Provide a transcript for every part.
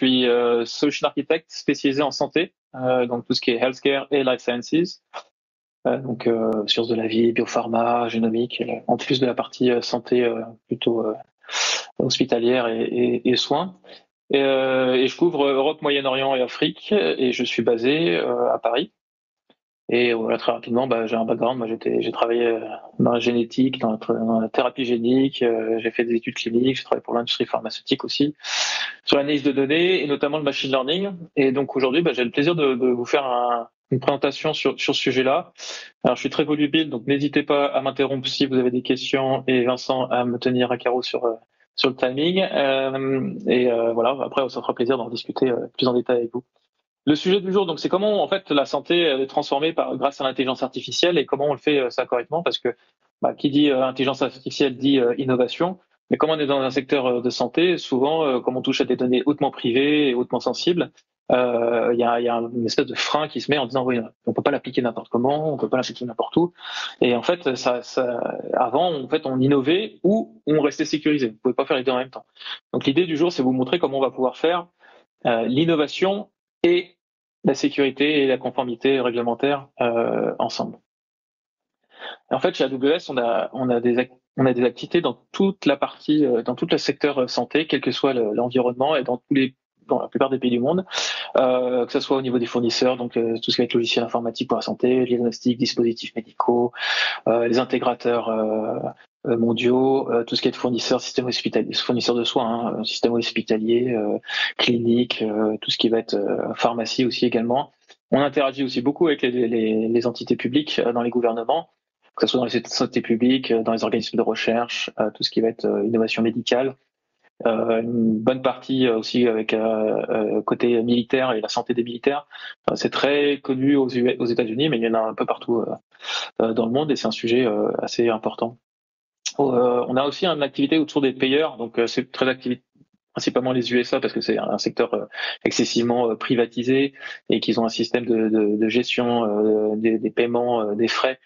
suis solution architect spécialisé en santé, donc tout ce qui est healthcare et life sciences. Sciences de la vie, biopharma, génomique, en plus de la partie santé plutôt hospitalière et soins. Et je couvre Europe, Moyen-Orient et Afrique, et je suis basé à Paris. Et voilà, très rapidement, j'ai un background. Moi, j'ai travaillé dans la génétique, dans la thérapie génique. J'ai fait des études cliniques. J'ai travaillé pour l'industrie pharmaceutique aussi, sur l'analyse de données et notamment le machine learning. Et donc aujourd'hui, j'ai le plaisir de vous faire une présentation sur ce sujet-là. Alors, je suis très volubile, donc n'hésitez pas à m'interrompre si vous avez des questions et Vincent à me tenir à carreau sur le timing. Voilà. Après, ça fera plaisir d'en discuter plus en détail avec vous. Le sujet du jour, donc, c'est comment en fait la santé est transformée grâce à l'intelligence artificielle et comment on le fait ça correctement, parce que qui dit intelligence artificielle dit innovation. Mais comme on est dans un secteur de santé, souvent, comme on touche à des données hautement privées et hautement sensibles, il y a une espèce de frein qui se met en disant oui, on peut pas l'appliquer n'importe comment, on peut pas l'appliquer n'importe où. Et en fait, avant, en fait, on innovait ou on restait sécurisé. Vous pouvez pas faire les deux en même temps. Donc l'idée du jour, c'est vous montrer comment on va pouvoir faire l'innovation et la sécurité et la conformité réglementaire ensemble. Et en fait, chez AWS, on a des activités dans toute la partie, dans tout le secteur santé, quel que soit l'environnement et dans la plupart des pays du monde, que ce soit au niveau des fournisseurs, donc tout ce qui va être logiciel informatique pour la santé, diagnostic, dispositifs médicaux, les intégrateurs mondiaux, tout ce qui est fournisseurs, système hospitalier, fournisseurs de soins, système hospitalier, clinique, tout ce qui va être pharmacie aussi également. On interagit aussi beaucoup avec les entités publiques dans les gouvernements, que ce soit dans les sociétés publiques, dans les organismes de recherche, tout ce qui va être innovation médicale. Une bonne partie aussi avec côté militaire et la santé des militaires. C'est très connu aux États-Unis, mais il y en a un peu partout dans le monde et c'est un sujet assez important. On a aussi une activité autour des payeurs, donc c'est très activité principalement les USA parce que c'est un secteur excessivement privatisé et qu'ils ont un système de gestion des paiements, des frais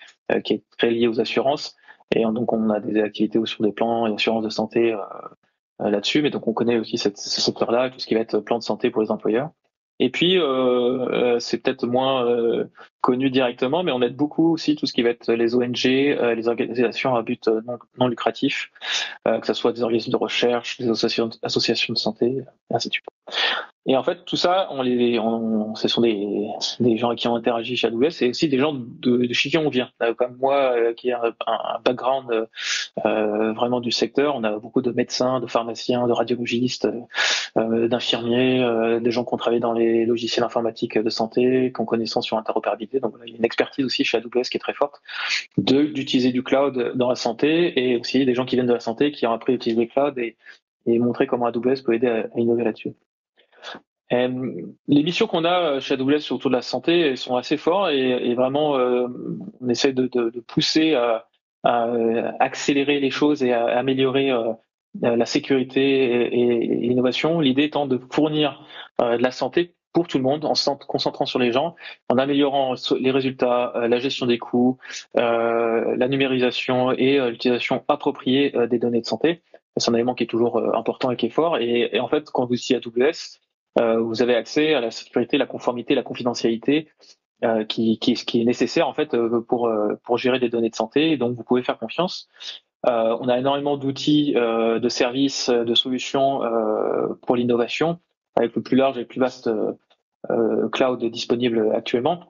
qui est très lié aux assurances. Et donc on a des activités sur des plans et assurances de santé là-dessus, mais donc on connaît aussi ce secteur-là, tout ce qui va être plan de santé pour les employeurs. Et puis, c'est peut-être moins connu directement, mais on aide beaucoup aussi tout ce qui va être les ONG, les organisations à but non lucratif, que ce soit des organismes de recherche, des associations de santé, et ainsi de suite. Et en fait, tout ça, ce sont des gens qui ont interagi chez AWS et aussi des gens de chez qui on vient. Comme moi, qui a un background vraiment du secteur, on a beaucoup de médecins, de pharmaciens, de radiologistes, d'infirmiers, des gens qui ont travaillé dans les logiciels informatiques de santé, qui ont connaissance sur interopérabilité. Donc, il y a une expertise aussi chez AWS qui est très forte d'utiliser du cloud dans la santé et aussi des gens qui viennent de la santé qui ont appris à utiliser le cloud et montrer comment AWS peut aider à innover là-dessus. Les missions qu'on a chez AWS autour de la santé sont assez fortes et vraiment on essaie de pousser à accélérer les choses et à améliorer la sécurité et l'innovation. L'idée étant de fournir de la santé pour tout le monde en se concentrant sur les gens, en améliorant les résultats, la gestion des coûts, la numérisation et l'utilisation appropriée des données de santé. C'est un élément qui est toujours important et qui est fort. Et en fait, quand vous utilisez AWS, vous avez accès à la sécurité, la conformité, la confidentialité qui est nécessaire en fait pour gérer des données de santé. Et donc vous pouvez faire confiance. On a énormément d'outils, de services, de solutions pour l'innovation, avec le plus large et le plus vaste cloud disponible actuellement.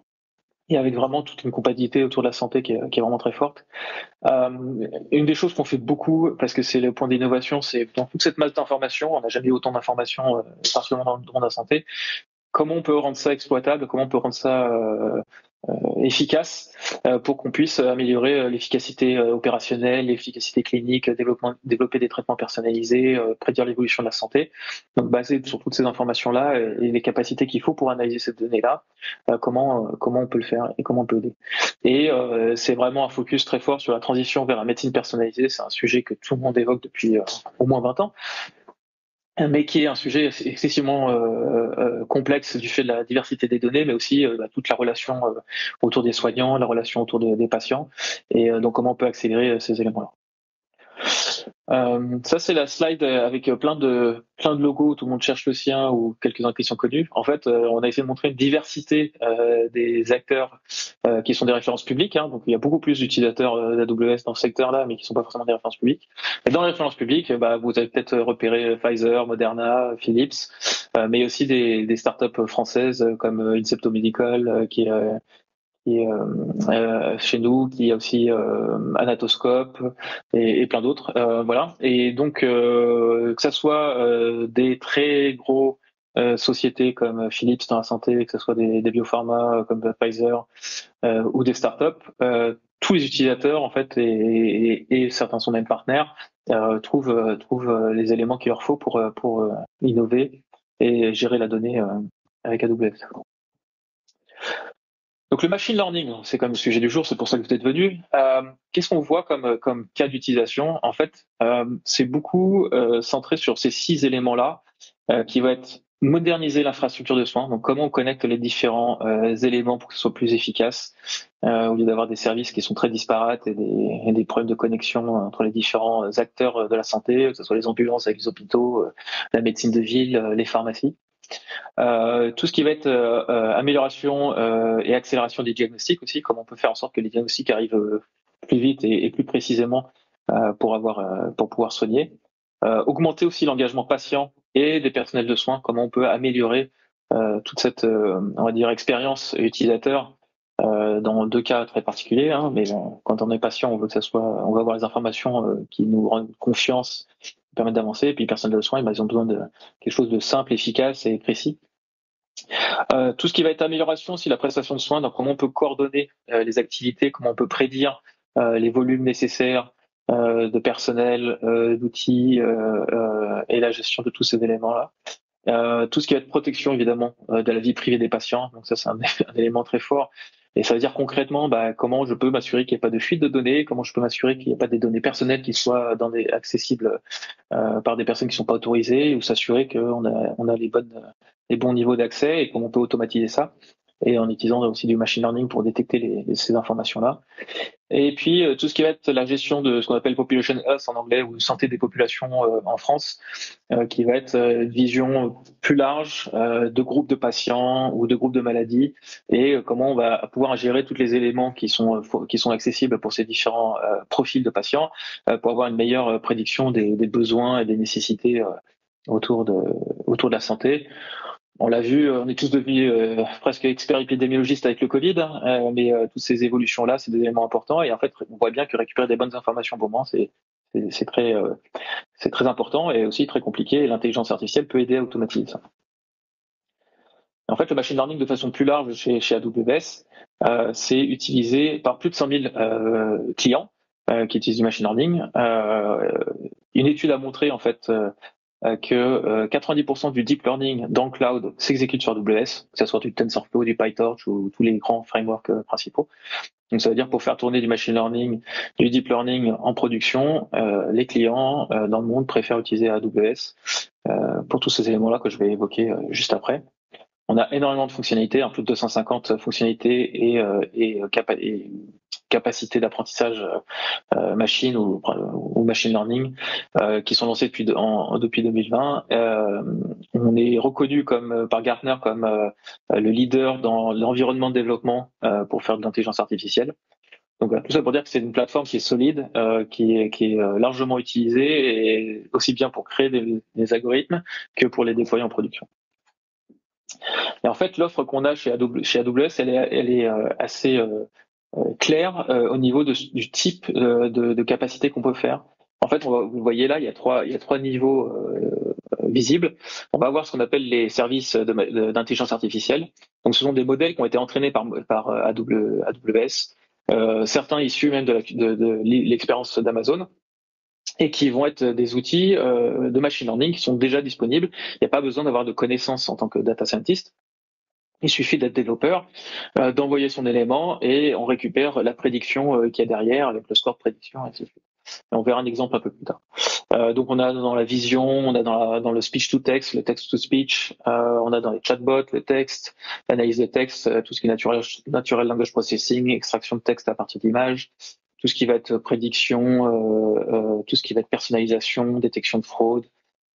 Et avec vraiment toute une compatibilité autour de la santé qui est vraiment très forte. Une des choses qu'on fait beaucoup, parce que c'est le point d'innovation, c'est dans toute cette masse d'informations, on n'a jamais eu autant d'informations, particulièrement dans le monde de la santé, comment on peut rendre ça exploitable, comment on peut rendre ça efficace pour qu'on puisse améliorer l'efficacité opérationnelle, l'efficacité clinique, développer des traitements personnalisés, prédire l'évolution de la santé. Donc basé sur toutes ces informations-là et les capacités qu'il faut pour analyser ces données-là, comment on peut le faire et comment on peut aider. Et c'est vraiment un focus très fort sur la transition vers la médecine personnalisée. C'est un sujet que tout le monde évoque depuis au moins 20 ans. Mais qui est un sujet excessivement complexe du fait de la diversité des données, mais aussi toute la relation autour des soignants, la relation autour des patients, et donc comment on peut accélérer ces éléments-là. Ça, c'est la slide avec plein de logos, tout le monde cherche le sien ou quelques-uns qui sont connus. En fait, on a essayé de montrer une diversité des acteurs qui sont des références publiques. Hein. Donc, il y a beaucoup plus d'utilisateurs d'AWS dans ce secteur-là, mais qui sont pas forcément des références publiques. Et dans les références publiques, vous avez peut-être repéré Pfizer, Moderna, Philips, mais aussi des startups françaises comme Incepto Medical, qui est chez nous, qui a aussi Anatoscope et plein d'autres. Voilà. Et donc, que ça soit des très gros sociétés comme Philips dans la santé, que ce soit des biopharma comme Pfizer ou des startups, tous les utilisateurs en fait et certains sont même partenaires trouvent les éléments qu'il leur faut pour innover et gérer la donnée avec AWS. Donc le machine learning, c'est comme le sujet du jour, c'est pour ça que vous êtes venu. Qu'est-ce qu'on voit comme cas d'utilisation? En fait, c'est beaucoup centré sur ces 6 éléments-là, qui va être moderniser l'infrastructure de soins. Donc comment on connecte les différents éléments pour que ce soit plus efficace, au lieu d'avoir des services qui sont très disparates et des problèmes de connexion entre les différents acteurs de la santé, que ce soit les ambulances avec les hôpitaux, la médecine de ville, les pharmacies. Tout ce qui va être amélioration et accélération des diagnostics aussi, comment on peut faire en sorte que les diagnostics arrivent plus vite et plus précisément pour pouvoir soigner. Augmenter aussi l'engagement patient et des personnels de soins, comment on peut améliorer toute cette on va dire expérience utilisateur dans 2 cas très particuliers, hein, mais quand on est patient, on veut que ça soit, on veut avoir les informations qui nous rendent confiance, qui permettent d'avancer, et puis les personnels de soins, ils ont besoin de quelque chose de simple, efficace et précis. Tout ce qui va être amélioration aussi, la prestation de soins, donc comment on peut coordonner les activités, comment on peut prédire les volumes nécessaires de personnel, d'outils et la gestion de tous ces éléments-là. Tout ce qui va être protection évidemment de la vie privée des patients, donc ça c'est un élément très fort. Et ça veut dire concrètement comment je peux m'assurer qu'il n'y ait pas de fuite de données, comment je peux m'assurer qu'il n'y ait pas des données personnelles qui soient accessibles par des personnes qui ne sont pas autorisées, ou s'assurer qu'on a les bons niveaux d'accès et comment on peut automatiser ça, et en utilisant aussi du machine learning pour détecter ces informations-là. Et puis tout ce qui va être la gestion de ce qu'on appelle population health en anglais, ou santé des populations en France, qui va être une vision plus large de groupes de patients ou de groupes de maladies, et comment on va pouvoir gérer tous les éléments qui sont accessibles pour ces différents profils de patients, pour avoir une meilleure prédiction des besoins et des nécessités autour de la santé. On l'a vu, on est tous devenus presque experts épidémiologistes avec le Covid, mais toutes ces évolutions-là, c'est des éléments importants. Et en fait, on voit bien que récupérer des bonnes informations pour moi, c'est très important et aussi très compliqué. Et l'intelligence artificielle peut aider à automatiser ça. En fait, le machine learning de façon plus large chez AWS, c'est utilisé par plus de 100 000 clients qui utilisent du machine learning. Une étude a montré en fait que 90% du deep learning dans le cloud s'exécute sur AWS, que ce soit du TensorFlow, du PyTorch ou tous les grands frameworks principaux. Donc ça veut dire pour faire tourner du machine learning, du deep learning en production, les clients dans le monde préfèrent utiliser AWS pour tous ces éléments-là que je vais évoquer juste après. On a énormément de fonctionnalités, plus de 250 fonctionnalités et capacités d'apprentissage machine ou machine learning qui sont lancées depuis 2020. On est reconnu par Gartner comme le leader dans l'environnement de développement pour faire de l'intelligence artificielle. Donc tout ça pour dire que c'est une plateforme qui est solide, qui est largement utilisée, et aussi bien pour créer des algorithmes que pour les déployer en production. Et en fait, l'offre qu'on a chez AWS, elle est assez claire au niveau du type de capacité qu'on peut faire. En fait, vous voyez là, il y a trois niveaux visibles. On va avoir ce qu'on appelle les services d'intelligence artificielle. Donc, ce sont des modèles qui ont été entraînés par AWS, certains issus même de l'expérience d'Amazon, et qui vont être des outils de machine learning qui sont déjà disponibles. Il n'y a pas besoin d'avoir de connaissances en tant que data scientist. Il suffit d'être développeur, d'envoyer son élément, et on récupère la prédiction qu'il y a derrière, avec le score de prédiction, et ainsi de suite. Et on verra un exemple un peu plus tard. Donc on a dans la vision, on a dans le speech to text, le text to speech, on a dans les chatbots le texte, l'analyse de texte, tout ce qui est natural language processing, extraction de texte à partir d'images, tout ce qui va être prédiction, tout ce qui va être personnalisation, détection de fraude,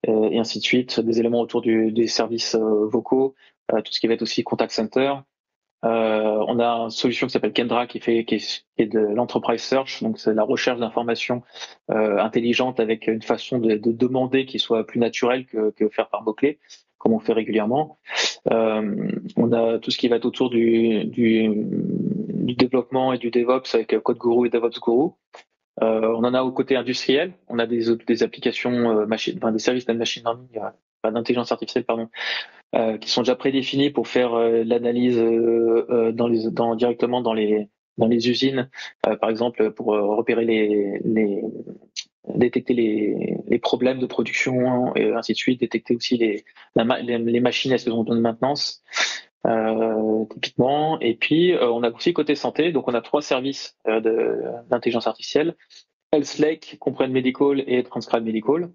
et ainsi de suite, des éléments autour des services vocaux, tout ce qui va être aussi contact center. On a une solution qui s'appelle Kendra qui est de l'enterprise search, donc c'est la recherche d'informations intelligentes avec une façon de demander qui soit plus naturelle que faire par mots-clés, comme on fait régulièrement. On a tout ce qui va être autour du développement et du DevOps avec Code Guru et DevOps Guru. On en a au côté industriel, on a des applications des services de machine learning, d'intelligence artificielle, pardon, qui sont déjà prédéfinis pour faire l'analyse directement dans les usines, par exemple pour repérer détecter les problèmes de production et ainsi de suite, détecter aussi les machines est-ce qu'elles ont besoin de maintenance, typiquement. Et puis on a aussi côté santé, donc on a 3 services d'intelligence artificielle: Health Lake, Comprehend Medical et Transcribe Medical.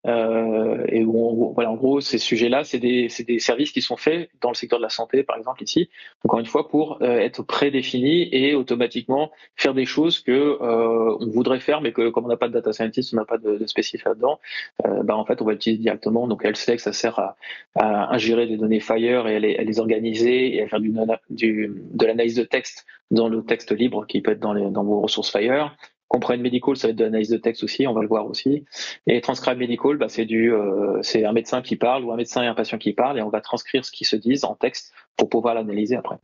Et voilà, en gros, ces sujets-là, c'est des services qui sont faits dans le secteur de la santé, par exemple ici, encore une fois, pour être prédéfinis et automatiquement faire des choses que on voudrait faire, mais que comme on n'a pas de data scientist, on n'a pas de spécifique là-dedans, en fait, on va l'utiliser directement. Donc, HealthSelect, ça sert à ingérer des données Fire et à les organiser et à faire de l'analyse de texte dans le texte libre qui peut être dans vos ressources Fire. Comprehend Medical, ça va être de l'analyse de texte aussi, on va le voir aussi. Et Transcribe Medical, c'est un médecin qui parle ou un médecin et un patient qui parlent et on va transcrire ce qu'ils se disent en texte pour pouvoir l'analyser après.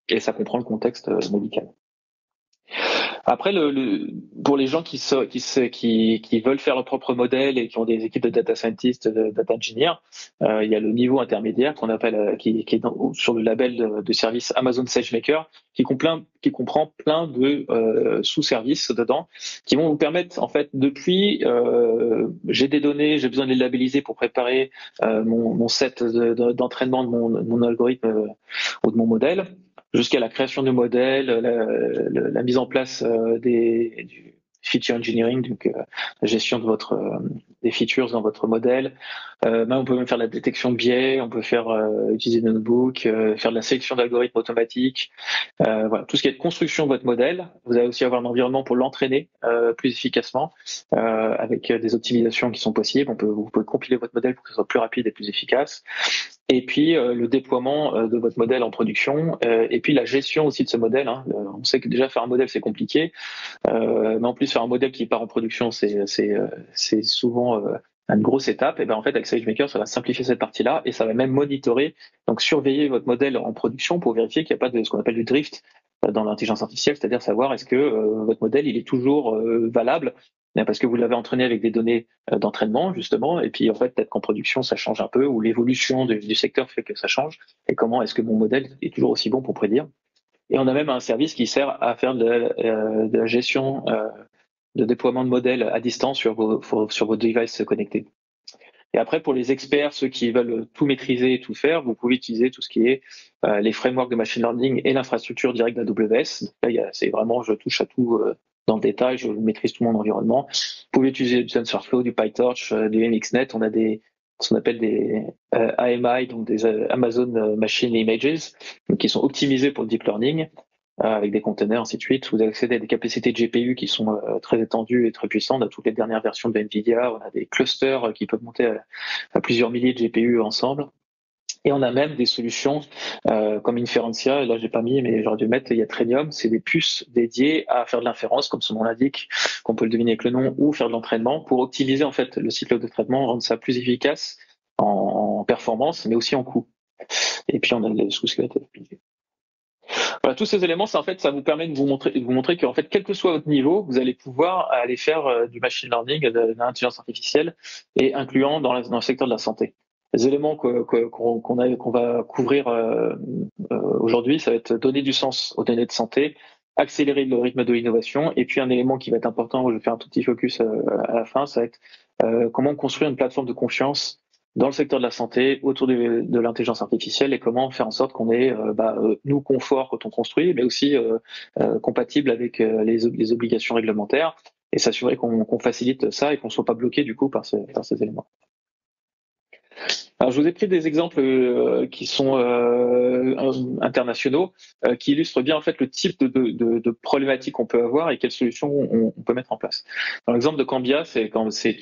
Et ça comprend le contexte médical. Après, pour les gens qui veulent faire leur propre modèle et qui ont des équipes de data scientists, de data engineers, il y a le niveau intermédiaire qu'on appelle, qui est sur le label de service Amazon SageMaker, qui comprend plein de sous-services dedans, qui vont vous permettre, en fait, depuis j'ai des données, j'ai besoin de les labelliser pour préparer mon set d'entraînement de mon algorithme ou de mon modèle, jusqu'à la création du modèle, la mise en place du feature engineering, donc la gestion de des features dans votre modèle. Même on peut même faire la détection de biais, on peut utiliser des notebooks, faire de la sélection d'algorithmes automatiques. Voilà, tout ce qui est de construction de votre modèle. Vous allez aussi avoir un environnement pour l'entraîner plus efficacement, avec des optimisations qui sont possibles. Vous pouvez compiler votre modèle pour que ce soit plus rapide et plus efficace. Et puis le déploiement de votre modèle en production, et puis la gestion aussi de ce modèle. Hein. On sait que déjà faire un modèle c'est compliqué, mais en plus faire un modèle qui part en production c'est souvent une grosse étape. Et ben en fait avec SageMaker ça va simplifier cette partie-là et ça va même monitorer, donc surveiller votre modèle en production pour vérifier qu'il n'y a pas de ce qu'on appelle du drift dans l'intelligence artificielle, c'est-à-dire savoir est-ce que votre modèle il est toujours valable. Parce que vous l'avez entraîné avec des données d'entraînement, justement, et puis en fait, peut-être qu'en production, ça change un peu, ou l'évolution du secteur fait que ça change, et comment est-ce que mon modèle est toujours aussi bon pour prédire. Et on a même un service qui sert à faire de la gestion de déploiement de modèles à distance sur vos devices connectés. Et après, pour les experts, ceux qui veulent tout maîtriser et tout faire, vous pouvez utiliser tout ce qui est les frameworks de machine learning et l'infrastructure directe d'AWS. Là, c'est vraiment, je touche à tout dans le détail, je maîtrise tout mon environnement. Vous pouvez utiliser du TensorFlow, du PyTorch, du MXNet. On a ce qu'on appelle des AMI, donc des Amazon Machine Images, donc qui sont optimisés pour le deep learning, avec des containers, ainsi de suite. Vous accédez à des capacités de GPU qui sont très étendues et très puissantes. On a toutes les dernières versions de NVIDIA. On a des clusters qui peuvent monter à plusieurs milliers de GPU ensemble. Et on a même des solutions comme Inferentia, là j'ai pas mis, mais j'aurais dû mettre, il y a Trainium, c'est des puces dédiées à faire de l'inférence, comme son nom l'indique, qu'on peut le deviner avec le nom, ou faire de l'entraînement pour optimiser en fait le cycle de traitement, rendre ça plus efficace en performance, mais aussi en coût. Et puis on a les sous-squelettes. Voilà, tous ces éléments, ça vous permet de vous montrer qu'en fait, quel que soit votre niveau, vous allez pouvoir aller faire du machine learning, de l'intelligence artificielle, et incluant dans le secteur de la santé. Les éléments qu'on va couvrir aujourd'hui, ça va être donner du sens aux données de santé, accélérer le rythme de l'innovation, et puis un élément qui va être important, où je vais faire un tout petit focus à la fin, ça va être comment construire une plateforme de confiance dans le secteur de la santé, autour de l'intelligence artificielle, et comment faire en sorte qu'on ait nous confort quand on construit, mais aussi compatible avec les obligations réglementaires, et s'assurer qu'on facilite ça et qu'on soit pas bloqué du coup par ces éléments. Alors, je vous ai pris des exemples qui sont internationaux, qui illustrent bien en fait le type de problématiques qu'on peut avoir et quelles solutions on peut mettre en place. Dans l'exemple de Cambia, c'est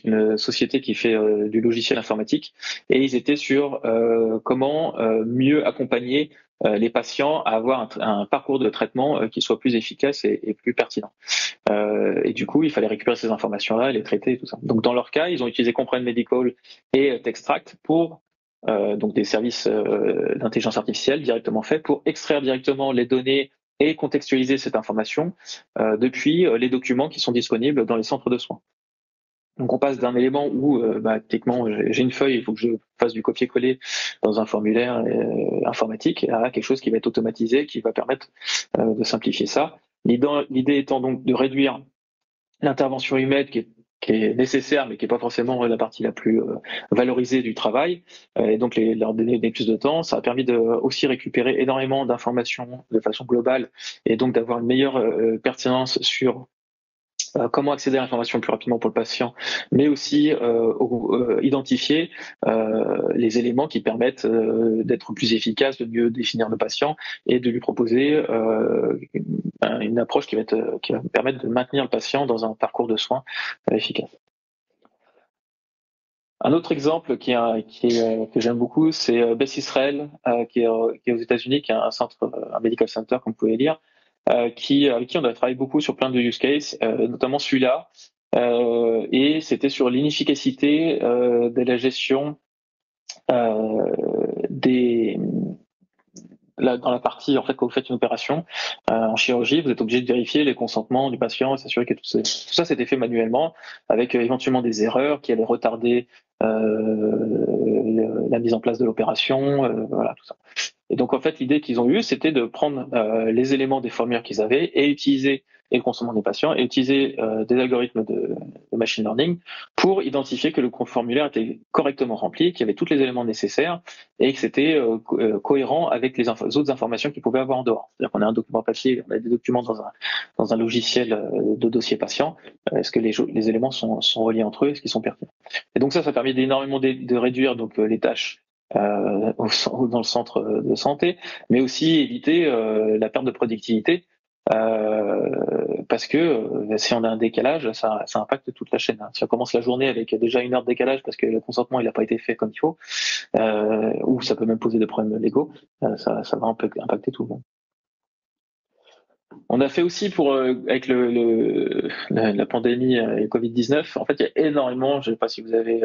une société qui fait du logiciel informatique, et ils étaient sur comment mieux accompagner les patients à avoir un parcours de traitement qui soit plus efficace et plus pertinent. Et du coup, il fallait récupérer ces informations-là, les traiter et tout ça. Donc, dans leur cas, ils ont utilisé Comprehend Medical et Textract pour donc des services d'intelligence artificielle directement faits pour extraire directement les données et contextualiser cette information depuis les documents qui sont disponibles dans les centres de soins. Donc on passe d'un élément où techniquement j'ai une feuille, il faut que je fasse du copier-coller dans un formulaire informatique, à quelque chose qui va être automatisé, qui va permettre de simplifier ça. L'idée étant donc de réduire l'intervention humaine qui est nécessaire, mais qui n'est pas forcément la partie la plus valorisée du travail, et donc leur donner plus de temps. Ça a permis de aussi récupérer énormément d'informations de façon globale, et donc d'avoir une meilleure pertinence sur comment accéder à l'information plus rapidement pour le patient, mais aussi identifier les éléments qui permettent d'être plus efficace, de mieux définir le patient et de lui proposer une approche qui va permettre de maintenir le patient dans un parcours de soins efficace. Un autre exemple que j'aime beaucoup, c'est Beth Israel, qui est aux États-Unis, qui est un medical center, comme vous pouvez lire, avec qui on a travaillé beaucoup sur plein de use cases, notamment celui-là, et c'était sur l'inefficacité de la gestion dans la partie en fait quand vous faites une opération en chirurgie, vous êtes obligé de vérifier les consentements du patient et s'assurer que tout ça c'était fait manuellement, avec éventuellement des erreurs qui allaient retarder la mise en place de l'opération, voilà tout ça. Et donc en fait l'idée qu'ils ont eue, c'était de prendre les éléments des formulaires qu'ils avaient et utiliser et le consentement des patients et utiliser des algorithmes de machine learning pour identifier que le formulaire était correctement rempli, qu'il y avait tous les éléments nécessaires et que c'était cohérent avec les autres informations qu'ils pouvaient avoir en dehors. C'est-à-dire qu'on a un document papier, on a des documents dans un logiciel de dossier patient. Est-ce que les éléments sont reliés entre eux? Est-ce qu'ils sont pertinents? Et donc ça a permis énormément de réduire donc les tâches dans le centre de santé, mais aussi éviter la perte de productivité. Parce que si on a un décalage, ça impacte toute la chaîne. Si on commence la journée avec déjà 1 heure de décalage parce que le consentement il n'a pas été fait comme il faut, ou ça peut même poser des problèmes légaux, ça va impacter tout le monde. On a fait aussi avec la pandémie et Covid-19, en fait, il y a énormément, je ne sais pas si vous avez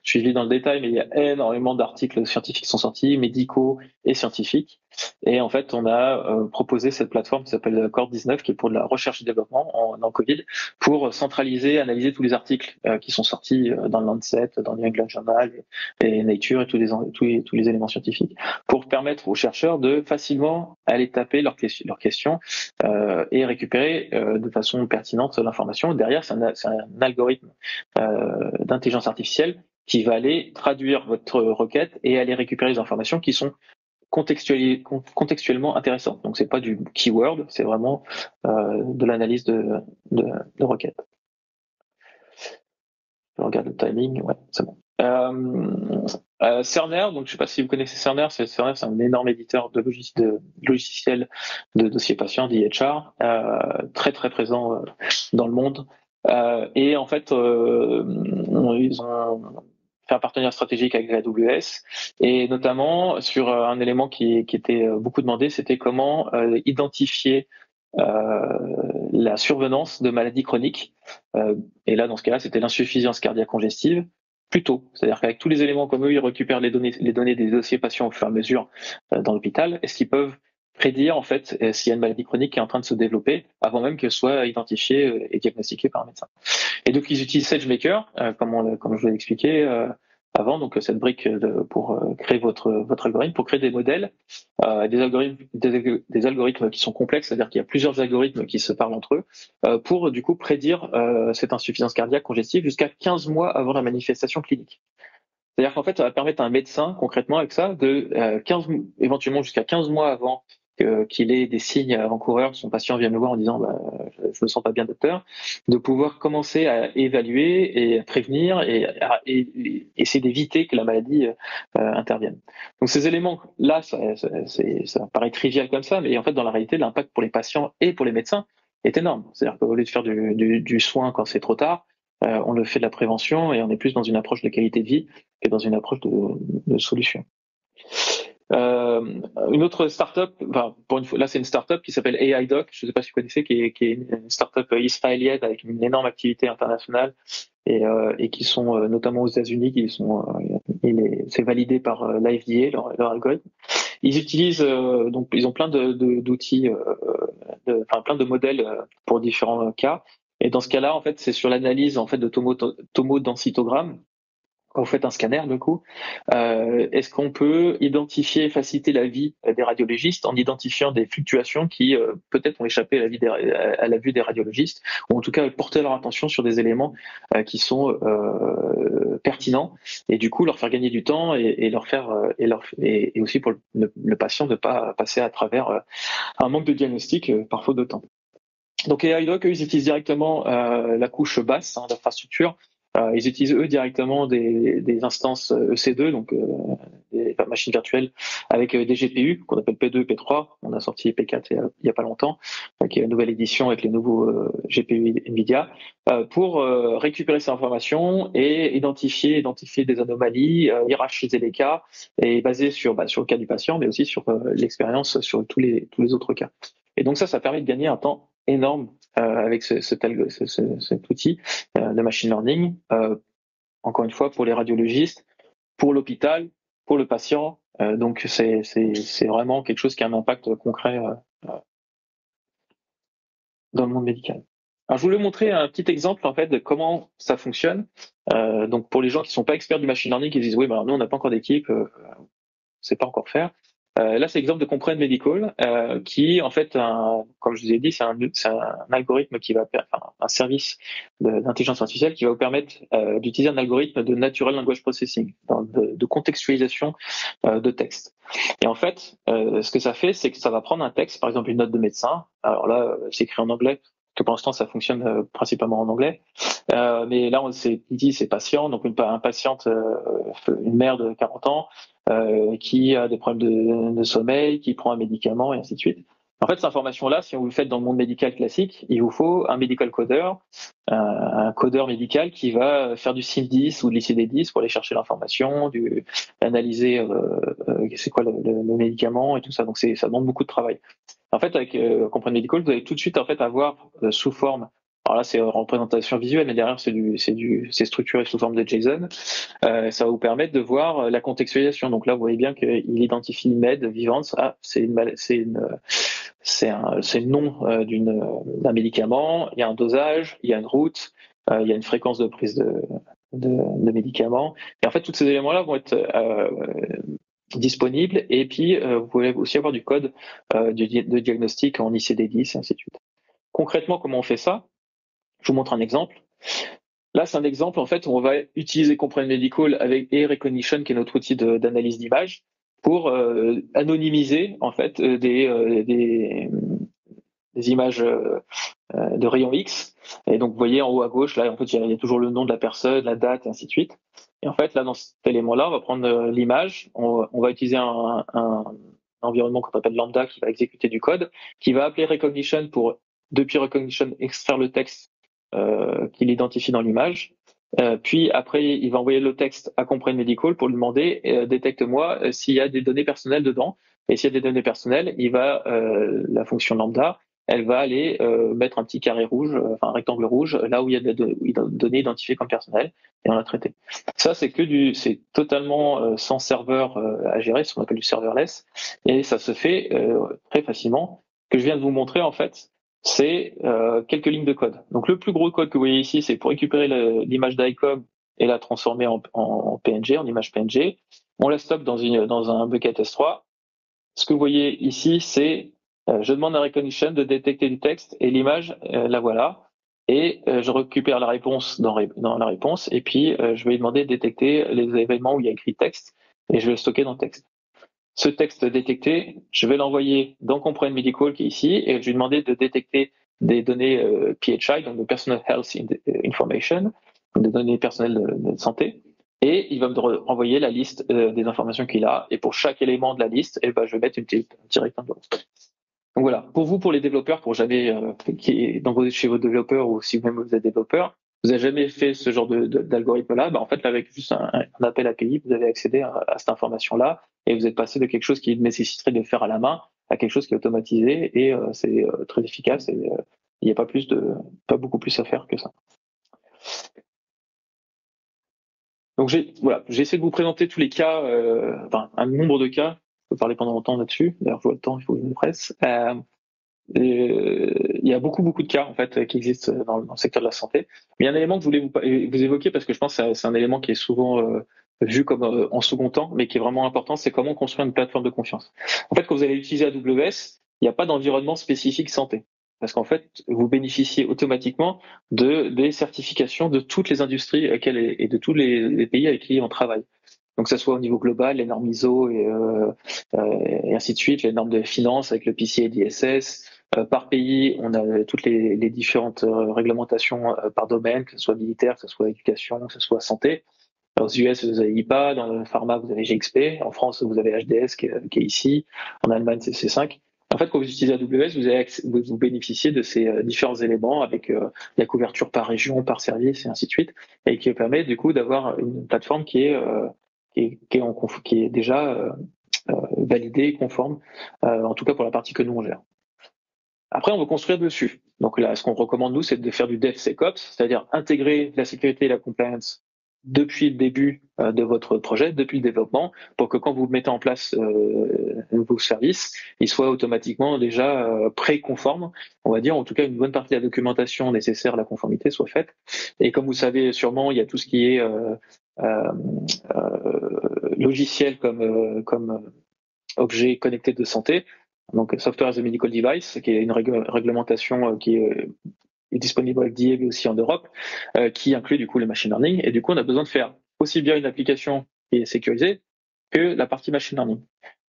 suivi dans le détail, mais il y a énormément d'articles scientifiques qui sont sortis, médicaux et scientifiques. Et en fait, on a proposé cette plateforme qui s'appelle Core19, qui est pour de la recherche et développement en Covid, pour centraliser, analyser tous les articles qui sont sortis dans le Lancet, dans le New England Journal et Nature et tous les éléments scientifiques, pour permettre aux chercheurs de facilement aller taper leurs questions et récupérer de façon pertinente l'information. Derrière, c'est un algorithme d'intelligence artificielle qui va aller traduire votre requête et aller récupérer les informations qui sont contextuellement intéressantes. Donc, c'est pas du keyword, c'est vraiment de l'analyse de requête. Je regarde le timing, ouais, c'est bon. Cerner, donc je sais pas si vous connaissez Cerner, c'est un énorme éditeur de logiciels de dossiers patients, d'EHR, très très présent dans le monde. Et en fait, ils ont fait un partenariat stratégique avec AWS, et notamment sur un élément qui était beaucoup demandé, c'était comment identifier la survenance de maladies chroniques. Et là, dans ce cas-là, c'était l'insuffisance cardiaque congestive plus tôt. C'est-à-dire qu'avec tous les éléments comme eux, ils récupèrent les données des dossiers patients au fur et à mesure dans l'hôpital. Est-ce qu'ils peuvent prédire en fait s'il y a une maladie chronique qui est en train de se développer avant même qu'elle soit identifiée et diagnostiquée par un médecin? Et donc ils utilisent SageMaker, comme je vous l'ai expliqué avant, donc cette brique pour créer votre algorithme, pour créer des modèles, des algorithmes qui sont complexes, c'est-à-dire qu'il y a plusieurs algorithmes qui se parlent entre eux, pour du coup prédire cette insuffisance cardiaque congestive jusqu'à 15 mois avant la manifestation clinique. C'est-à-dire qu'en fait, ça va permettre à un médecin, concrètement avec ça, éventuellement jusqu'à 15 mois avant qu'il ait des signes avant-coureurs, son patient vient me voir en disant je me sens pas bien docteur, de pouvoir commencer à évaluer et à prévenir et essayer d'éviter que la maladie intervienne. Donc ces éléments-là, ça paraît trivial comme ça, mais en fait dans la réalité, l'impact pour les patients et pour les médecins est énorme. C'est-à-dire qu'au lieu de faire du soin quand c'est trop tard, on le fait de la prévention et on est plus dans une approche de qualité de vie que dans une approche de solution. Une autre startup, pour une fois, là c'est une startup qui s'appelle AIDoc, je ne sais pas si vous connaissez, qui est une startup israélienne avec une énorme activité internationale et qui sont notamment aux États-Unis, c'est validé par l'FDA, leur algorithme. Ils utilisent donc ils ont plein d'outils, plein de modèles pour différents cas. Et dans ce cas-là, en fait, c'est sur l'analyse en fait de tomodensitogramme. Quand vous faites un scanner, du coup, est-ce qu'on peut identifier, faciliter la vie des radiologistes en identifiant des fluctuations qui peut-être ont échappé à la vue des radiologistes, ou en tout cas porter leur attention sur des éléments qui sont pertinents, et du coup leur faire gagner du temps et leur faire et aussi pour le patient de ne pas passer à travers un manque de diagnostic par faute de temps. Donc AIDoc, ils utilisent directement la couche basse d'infrastructure. Ils utilisent eux directement des instances EC2, donc des machines virtuelles avec des GPU qu'on appelle P2, P3. On a sorti P4 il y a pas longtemps, qui est une nouvelle édition avec les nouveaux GPU Nvidia, pour récupérer ces informations et identifier des anomalies, hiérarchiser les cas et baser sur le cas du patient, mais aussi sur l'expérience sur tous les autres cas. Et donc ça permet de gagner un temps énorme avec cet outil de machine learning, encore une fois pour les radiologistes, pour l'hôpital, pour le patient. Donc c'est vraiment quelque chose qui a un impact concret dans le monde médical. Alors, je voulais montrer un petit exemple en fait de comment ça fonctionne. Donc pour les gens qui sont pas experts du machine learning, qui disent oui, nous on n'a pas encore d'équipe, on sait pas encore faire. Là, c'est l'exemple de Comprehend Medical, qui, en fait, comme je vous ai dit, c'est un algorithme un service d'intelligence artificielle qui va vous permettre d'utiliser un algorithme de natural language processing, de contextualisation de texte. Et en fait, ce que ça fait, c'est que ça va prendre un texte, par exemple une note de médecin. Alors là, c'est écrit en anglais, parce que pour l'instant, ça fonctionne principalement en anglais. Mais là, il dit c'est patient, donc une patiente, une mère de 40 ans, qui a des problèmes de sommeil, qui prend un médicament et ainsi de suite. En fait, cette information-là, si vous le faites dans le monde médical classique, il vous faut un medical coder, un codeur médical qui va faire du SIM10 ou de l'ICD-10 pour aller chercher l'information, analyser c'est quoi le médicament et tout ça. Donc ça demande beaucoup de travail. En fait, avec Comprehend Medical, vous allez tout de suite en fait avoir sous forme. Alors là, c'est représentation visuelle, mais derrière, c'est structuré sous forme de JSON. Ça va vous permettre de voir la contextualisation. Donc là, vous voyez bien qu'il identifie une med vivante. Ah, c'est le nom d'un médicament. Il y a un dosage, il y a une route, il y a une fréquence de prise de médicaments. Et en fait, tous ces éléments-là vont être disponibles. Et puis, vous pouvez aussi avoir du code de diagnostic en ICD-10 et ainsi de suite. Concrètement, comment on fait ça? Je vous montre un exemple. Là, c'est un exemple en fait où on va utiliser Comprehend Medical avec Recognition, qui est notre outil d'analyse d'image, pour anonymiser en fait des images de rayon X. Et donc, vous voyez en haut à gauche, là, en fait, il y a toujours le nom de la personne, la date, et ainsi de suite. Et en fait, là, dans cet élément-là, on va prendre l'image, on va utiliser un environnement qu'on appelle Lambda qui va exécuter du code, qui va appeler Recognition pour, depuis Recognition, extraire le texte qu'il identifie dans l'image. Puis après, il va envoyer le texte à Comprehend Medical pour lui demander détecte-moi s'il y a des données personnelles dedans. Et s'il y a des données personnelles, la fonction lambda, elle va aller mettre un petit carré rouge, un rectangle rouge, là où il y a des données identifiées comme personnelles, et on l'a traité. Ça, c'est totalement sans serveur à gérer, ce qu'on appelle du serverless, et ça se fait très facilement. Ce que je viens de vous montrer, en fait, c'est quelques lignes de code. Donc le plus gros code que vous voyez ici, c'est pour récupérer l'image d'ICOM et la transformer en PNG, en image PNG. On la stocke dans un bucket S3. Ce que vous voyez ici, c'est je demande à Recognition de détecter du texte et l'image, la voilà. Et je récupère la réponse dans la réponse et puis je vais lui demander de détecter les événements où il y a écrit texte et je vais le stocker dans le texte. ce texte détecté, je vais l'envoyer dans Comprehend Medical qui est ici et je vais lui demander de détecter des données PHI, donc de Personal Health Information, donc des données personnelles de santé, et il va me renvoyer la liste des informations qu'il a. Et pour chaque élément de la liste, je vais mettre un petit rectangle. Donc voilà, pour vous, pour les développeurs, pour jamais chez vos développeurs ou si vous-même vous êtes développeur, vous n'avez jamais fait ce genre d'algorithme-là, en fait, avec juste un appel API, vous avez accédé à cette information-là et vous êtes passé de quelque chose qui nécessiterait de le faire à la main à quelque chose qui est automatisé et c'est très efficace et il n'y a pas beaucoup plus à faire que ça. Donc j'ai essayé de vous présenter tous les cas, un nombre de cas. Je peux parler pendant longtemps là-dessus. D'ailleurs, je vois le temps, il faut que je me presse. Il y a beaucoup de cas en fait qui existent dans le secteur de la santé. Mais il y a un élément que je voulais vous évoquer parce que je pense que c'est un élément qui est souvent vu comme en second temps, mais qui est vraiment important, c'est comment construire une plateforme de confiance. En fait, quand vous allez utiliser AWS, il n'y a pas d'environnement spécifique santé. Parce qu'en fait, vous bénéficiez automatiquement des certifications de toutes les industries et de tous les pays avec qui on travaille. Donc, que ce soit au niveau global, les normes ISO et ainsi de suite, les normes de finance avec le PCI DSS. Par pays, on a toutes les différentes réglementations par domaine, que ce soit militaire, que ce soit éducation, que ce soit santé. Aux US, vous avez IPA, dans le pharma, vous avez GXP, en France, vous avez HDS qui est ici, en Allemagne, c'est C5. En fait, quand vous utilisez AWS, vous bénéficiez de ces différents éléments avec la couverture par région, par service et ainsi de suite, et qui permet du coup d'avoir une plateforme qui est déjà validée et conforme, en tout cas pour la partie que nous on gère. Après, on veut construire dessus. Donc là, ce qu'on recommande nous, c'est de faire du DevSecOps, c'est-à-dire intégrer la sécurité et la compliance depuis le début de votre projet, depuis le développement, pour que quand vous mettez en place vos services, ils soient automatiquement déjà pré-conformes, on va dire, en tout cas une bonne partie de la documentation nécessaire à la conformité soit faite. Et comme vous savez sûrement, il y a tout ce qui est logiciel comme objet connecté de santé, donc Software as a Medical Device, qui est une réglementation qui est disponible avec DIA mais aussi en Europe, qui inclut du coup le machine learning. Et du coup, on a besoin de faire aussi bien une application qui est sécurisée que la partie machine learning.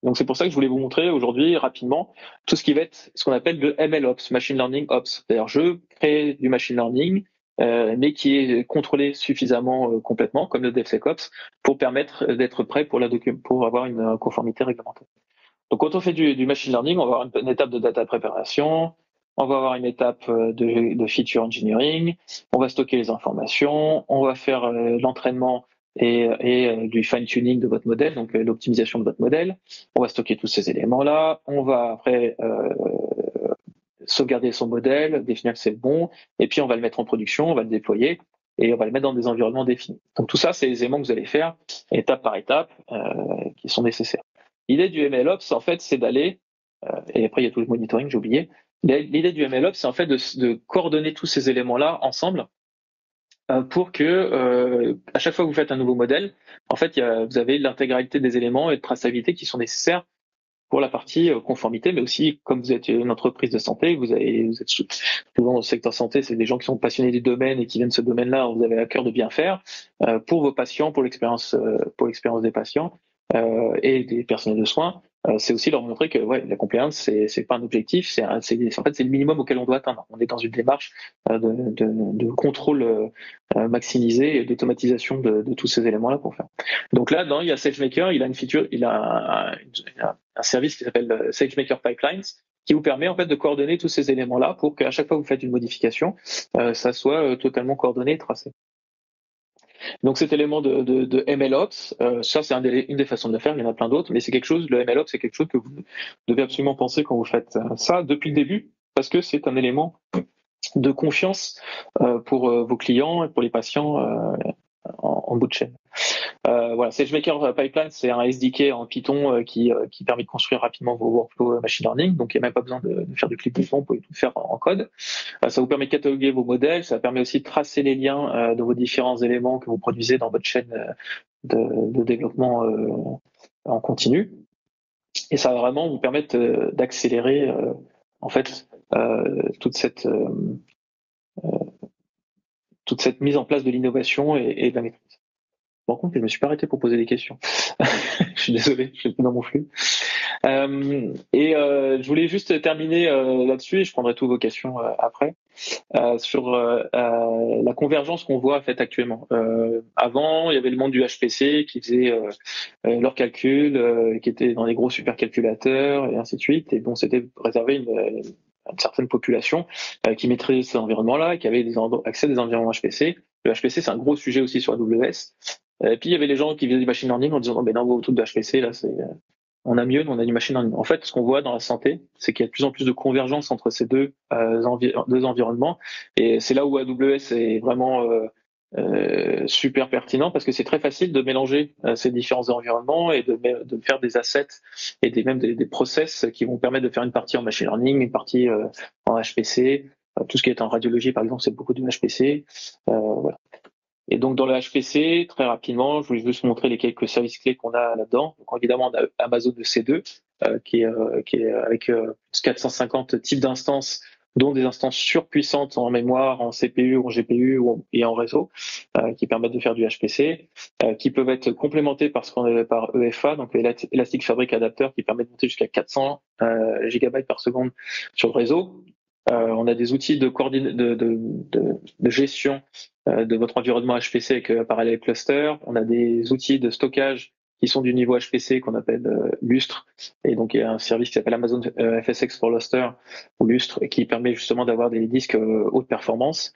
Donc c'est pour ça que je voulais vous montrer aujourd'hui rapidement tout ce qui va être ce qu'on appelle le MLOps, Machine Learning Ops. C'est-à-dire je crée du machine learning, mais qui est contrôlé suffisamment complètement, comme le DevSecOps, pour permettre d'être prêt pour avoir une conformité réglementaire. Donc quand on fait du machine learning, on va avoir une étape de data préparation, on va avoir une étape de feature engineering, on va stocker les informations, on va faire l'entraînement et du fine-tuning de votre modèle, donc l'optimisation de votre modèle. On va stocker tous ces éléments-là. On va après sauvegarder son modèle, définir que c'est le bon, et puis on va le mettre en production, on va le déployer et on va le mettre dans des environnements définis. Donc tout ça, c'est les éléments que vous allez faire étape par étape qui sont nécessaires. L'idée du MLOps, en fait, c'est d'aller, et après il y a tout le monitoring, j'ai oublié. L'idée du MLOps, c'est en fait de coordonner tous ces éléments-là ensemble pour que à chaque fois que vous faites un nouveau modèle, en fait, vous avez l'intégralité des éléments et de traçabilité qui sont nécessaires pour la partie conformité, mais aussi comme vous êtes une entreprise de santé, vous êtes souvent dans le secteur santé, c'est des gens qui sont passionnés du domaine et qui viennent de ce domaine-là, vous avez à cœur de bien faire pour vos patients, pour l'expérience des patients et des personnels de soins. C'est aussi leur montrer que la compliance c'est pas un objectif, en fait c'est le minimum auquel on doit atteindre. On est dans une démarche de contrôle maximisé et d'automatisation de tous ces éléments-là pour faire. Donc là, il y a SageMaker, il a une feature, il a un service qui s'appelle SageMaker Pipelines, qui vous permet en fait de coordonner tous ces éléments-là pour qu'à chaque fois que vous faites une modification, ça soit totalement coordonné et tracé. Donc cet élément de MLOps, ça c'est une des façons de le faire, il y en a plein d'autres, mais c'est quelque chose, le MLOps c'est quelque chose que vous devez absolument penser quand vous faites ça depuis le début, parce que c'est un élément de confiance pour vos clients et pour les patients en bout de chaîne. SageMaker Pipeline, c'est un SDK en Python qui permet de construire rapidement vos workflows machine learning. Donc, il n'y a même pas besoin de faire du clic-bouton, vous pouvez tout faire en code. Ça vous permet de cataloguer vos modèles, ça permet aussi de tracer les liens de vos différents éléments que vous produisez dans votre chaîne de développement en continu. Et ça va vraiment vous permettre d'accélérer en fait toute cette mise en place de l'innovation et de la maîtrise. Par contre, je me suis pas arrêté pour poser des questions. Je suis désolé, je suis plus dans mon flux. Je voulais juste terminer là-dessus, et je prendrai toutes vos questions après, sur la convergence qu'on voit en fait actuellement. Avant, il y avait le monde du HPC qui faisait leurs calculs, qui étaient dans les gros supercalculateurs et ainsi de suite. Et bon, c'était réservé une certaine population qui maîtrisait ces environnements-là, et qui avait accès à des environnements HPC. Le HPC, c'est un gros sujet aussi sur AWS. Et puis il y avait les gens qui faisaient du machine learning en disant non, mais non, vos trucs de HPC là, on a mieux, nous on a du machine learning. En fait, ce qu'on voit dans la santé, c'est qu'il y a de plus en plus de convergence entre ces deux environnements, et c'est là où AWS est vraiment super pertinent, parce que c'est très facile de mélanger ces différents environnements et de faire des assets et même des process qui vont permettre de faire une partie en machine learning, une partie en HPC. Tout ce qui est en radiologie, par exemple, c'est beaucoup de HPC. Voilà. Et donc dans le HPC, très rapidement, je voulais juste vous montrer les quelques services clés qu'on a là-dedans. Donc évidemment, on a Amazon EC2, qui est avec 450 types d'instances, dont des instances surpuissantes en mémoire, en CPU, en GPU et en réseau, qui permettent de faire du HPC, qui peuvent être complémentés par EFA, donc Elastic Fabric Adapter, qui permet de monter jusqu'à 400 gigabytes par seconde sur le réseau. On a des outils de gestion de votre environnement HPC avec Parallel Cluster. On a des outils de stockage qui sont du niveau HPC qu'on appelle Lustre. Et donc, il y a un service qui s'appelle Amazon FSx for Lustre, ou Lustre, qui permet justement d'avoir des disques haute performance,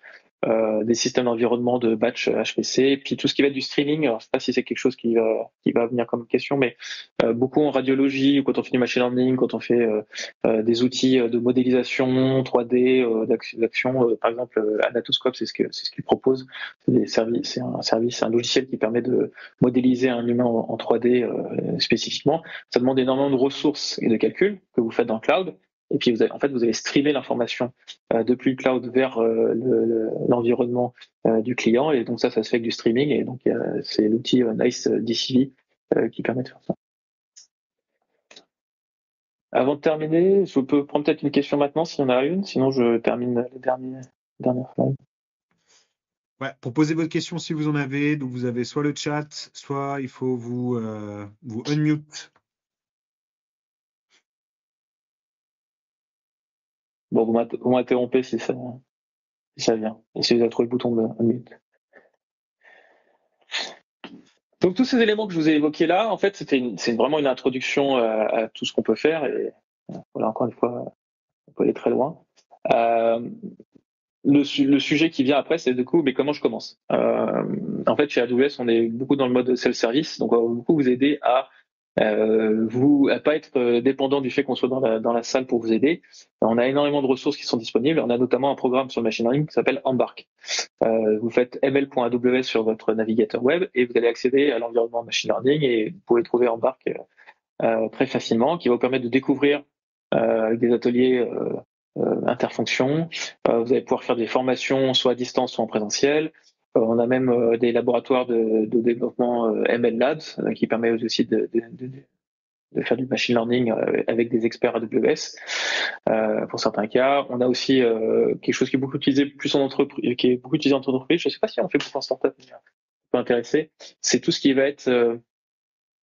des systèmes d'environnement de batch HPC, puis tout ce qui va être du streaming. Alors, je ne sais pas si c'est quelque chose qui va venir comme question, mais beaucoup en radiologie, ou quand on fait du machine learning, quand on fait des outils de modélisation 3D, d'action, par exemple Anatoscope, c'est ce qu'il propose. C'est un logiciel qui permet de modéliser un humain en 3D spécifiquement. Ça demande énormément de ressources et de calculs que vous faites dans le cloud. Et puis vous allez streamer l'information depuis le cloud vers l'environnement du client. Et donc ça se fait avec du streaming. Et donc c'est l'outil Nice DCV qui permet de faire ça. Avant de terminer, je peux prendre peut-être une question maintenant s'il y en a une. Sinon, je termine les dernières slides. Ouais, pour poser votre question, si vous en avez, donc vous avez soit le chat, soit il faut vous unmute. Bon, vous m'interrompez si ça vient. Et si vous avez trouvé le bouton de unmute. Donc tous ces éléments que je vous ai évoqués là, en fait, c'est vraiment une introduction à tout ce qu'on peut faire. Et voilà, encore une fois, on peut aller très loin. Le sujet qui vient après, c'est du coup, mais comment je commence. En fait, chez AWS, on est beaucoup dans le mode self-service, donc on va beaucoup vous aider à pas être dépendant du fait qu'on soit dans la salle pour vous aider. On a énormément de ressources qui sont disponibles. On a notamment un programme sur le machine learning qui s'appelle Embark. Vous faites ml.aws sur votre navigateur web et vous allez accéder à l'environnement machine learning, et vous pouvez trouver Embark très facilement, qui va vous permettre de découvrir avec des ateliers interfonctions. Vous allez pouvoir faire des formations soit à distance, soit en présentiel. On a même des laboratoires de développement ML Labs qui permet aussi de faire du machine learning avec des experts AWS pour certains cas. On a aussi quelque chose qui est beaucoup utilisé plus en entreprise, qui est beaucoup utilisé en entreprise. Je ne sais pas si on fait beaucoup en startup, mais ça peut intéresser. C'est tout ce qui va être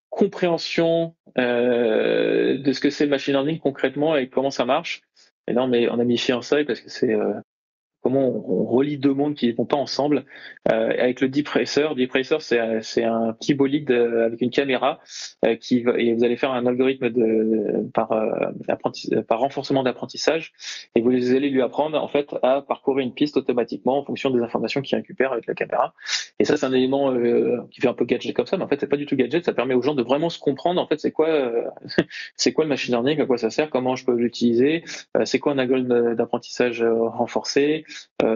compréhension de ce que c'est le machine learning concrètement et comment ça marche. Et là, on a mis fiançailles parce que c'est comment on relie deux mondes qui ne vont pas ensemble. Avec le Deep Racer, c'est un petit bolide avec une caméra et vous allez faire un algorithme par renforcement d'apprentissage, et vous allez lui apprendre en fait à parcourir une piste automatiquement en fonction des informations qu'il récupère avec la caméra. Et ça, c'est un élément qui fait un peu gadget comme ça, mais en fait c'est pas du tout gadget. Ça permet aux gens de vraiment se comprendre en fait c'est quoi le machine learning, à quoi ça sert, comment je peux l'utiliser, c'est quoi un algorithme d'apprentissage renforcé,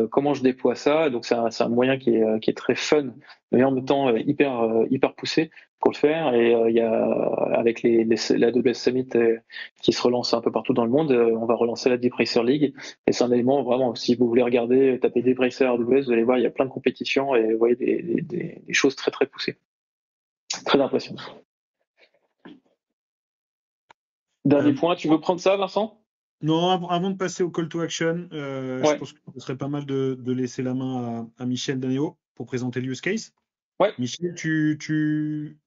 comment je déploie ça. Donc c'est un moyen qui est très fun, mais en même temps hyper poussé pour le faire. Et il y a avec l'AWS Summit qui se relance un peu partout dans le monde, on va relancer la Deep Racer League. Et c'est un élément vraiment, si vous voulez regarder, taper Deep Racer AWS, vous allez voir, il y a plein de compétitions et vous voyez des choses très très poussées. Très impressionnant. Dernier point, tu veux prendre ça, Vincent ? Non, avant de passer au call to action, je pense que ce serait pas mal de laisser la main à Michel Danéo pour présenter le use case. Ouais. Michel, tu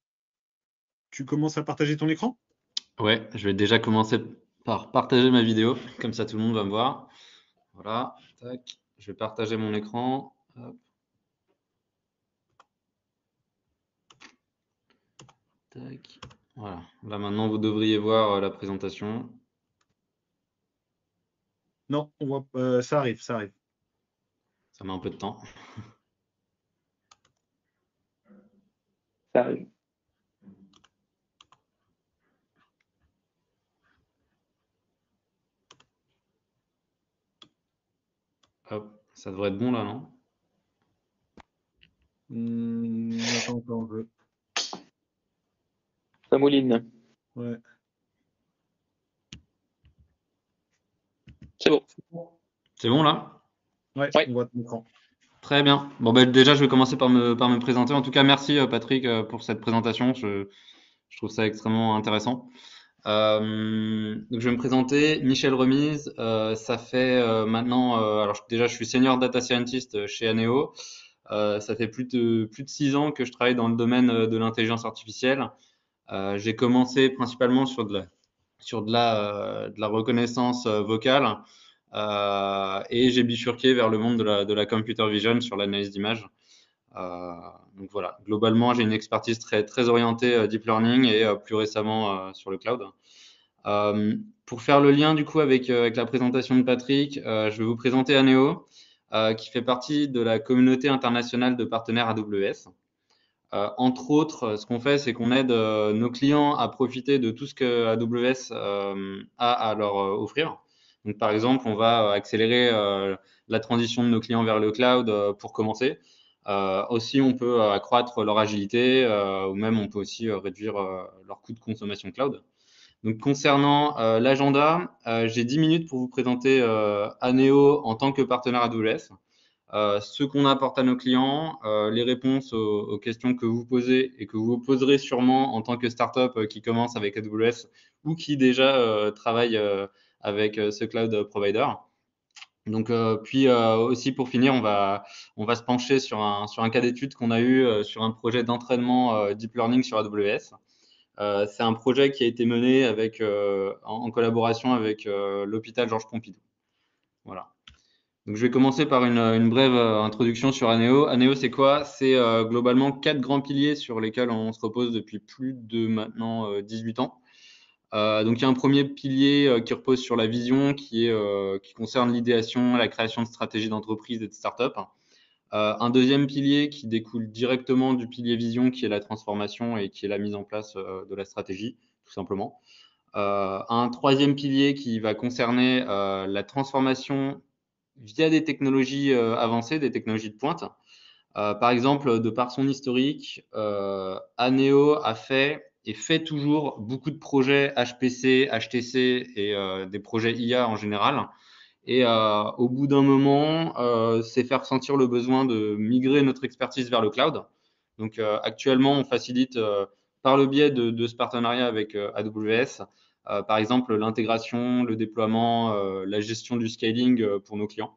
commences à partager ton écran ? Ouais, je vais déjà commencer par partager ma vidéo, comme ça tout le monde va me voir. Voilà, tac. Je vais partager mon écran. Hop, tac. Voilà. Là maintenant vous devriez voir la présentation. Non, on voit, ça arrive, ça arrive. Ça met un peu de temps. Ça arrive. Hop, ça devrait être bon là, non? Attends, attends, Ça mouline. ouais. C'est bon. C'est bon là? Ouais, Ouais. on voit ton écran. Très bien. Bon, ben, déjà, je vais commencer par me présenter. En tout cas, merci Patrick pour cette présentation. Je trouve ça extrêmement intéressant. Donc, je vais me présenter. Michel Remise. Ça fait maintenant, alors déjà, je suis senior data scientist chez Aneo. Ça fait plus de 6 ans que je travaille dans le domaine de l'intelligence artificielle. J'ai commencé principalement sur de la reconnaissance vocale. Et j'ai bifurqué vers le monde de la computer vision sur l'analyse d'images. Euh, donc voilà, globalement, j'ai une expertise très orientée deep learning et plus récemment sur le cloud. Pour faire le lien du coup avec la présentation de Patrick, je vais vous présenter Aneo, qui fait partie de la communauté internationale de partenaires AWS. Entre autres, ce qu'on fait, c'est qu'on aide nos clients à profiter de tout ce que AWS a à leur offrir. Donc, par exemple, on va accélérer la transition de nos clients vers le cloud pour commencer. Aussi, on peut accroître leur agilité ou même on peut aussi réduire leur coût de consommation cloud. Donc, concernant l'agenda, j'ai 10 minutes pour vous présenter Aneo en tant que partenaire AWS, ce qu'on apporte à nos clients, les réponses aux questions que vous posez et que vous poserez sûrement en tant que startup qui commence avec AWS ou qui déjà travaille avec ce cloud provider. Donc, puis aussi pour finir, on va se pencher sur un cas d'étude qu'on a eu sur un projet d'entraînement deep learning sur AWS. C'est un projet qui a été mené en collaboration avec l'hôpital Georges Pompidou. Voilà. Donc, je vais commencer par une brève introduction sur Aneo. Aneo, c'est quoi? C'est globalement 4 grands piliers sur lesquels on se repose depuis plus de maintenant 18 ans. Donc, il y a un premier pilier qui repose sur la vision, qui concerne l'idéation, la création de stratégies d'entreprise et de start-up. Un deuxième pilier qui découle directement du pilier vision, qui est la transformation et qui est la mise en place de la stratégie, tout simplement. Un troisième pilier qui va concerner la transformation via des technologies avancées, des technologies de pointe. Par exemple, de par son historique, Aneo a fait et fait toujours beaucoup de projets HPC, HTC et des projets IA en général. Et au bout d'un moment, c'est faire ressentir le besoin de migrer notre expertise vers le cloud. Donc actuellement, on facilite par le biais de ce partenariat avec AWS, par exemple l'intégration, le déploiement, la gestion du scaling pour nos clients.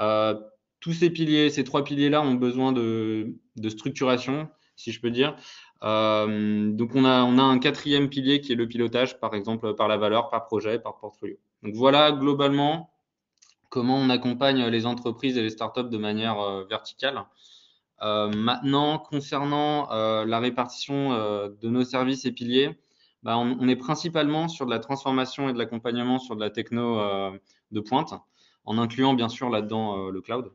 Euh, Tous ces 3 piliers-là ont besoin de structuration, si je peux dire. Donc on a un quatrième pilier qui est le pilotage, par exemple par la valeur, par projet, par portfolio. Donc voilà globalement comment on accompagne les entreprises et les startups de manière verticale. Maintenant, concernant la répartition de nos services et piliers, bah, on est principalement sur de la transformation et de l'accompagnement sur de la techno de pointe, en incluant bien sûr là-dedans le cloud.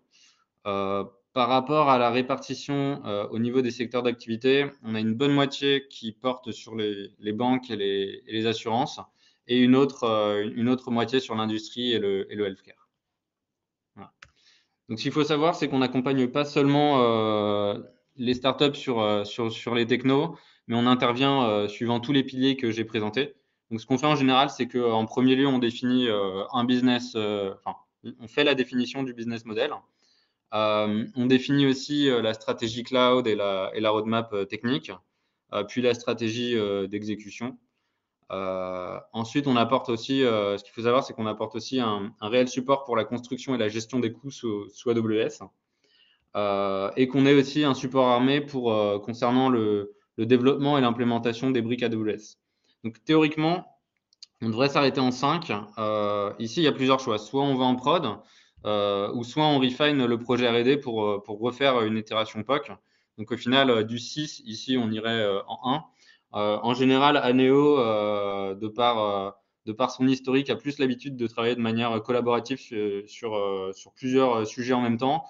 Euh, Par rapport à la répartition au niveau des secteurs d'activité, on a une bonne moitié qui porte sur les banques et les assurances et une autre moitié sur l'industrie et le healthcare. Voilà. Donc, ce qu'il faut savoir, c'est qu'on n'accompagne pas seulement les startups sur les technos, mais on intervient suivant tous les piliers que j'ai présentés. Donc, ce qu'on fait en général, c'est qu'en premier lieu, on définit un business, enfin, on fait la définition du business model. On définit aussi la stratégie cloud et la roadmap technique, puis la stratégie d'exécution. Ensuite, on apporte aussi, ce qu'il faut savoir, c'est qu'on apporte aussi un réel support pour la construction et la gestion des coûts sous AWS, et qu'on ait aussi un support armé concernant le développement et l'implémentation des briques AWS. Donc théoriquement, on devrait s'arrêter en 5. Ici, il y a plusieurs choix. Soit on va en prod, ou soit on refine le projet R&D pour refaire une itération POC. Donc au final, du 6, ici, on irait en 1. En général, Aneo, de par son historique, a plus l'habitude de travailler de manière collaborative sur plusieurs sujets en même temps,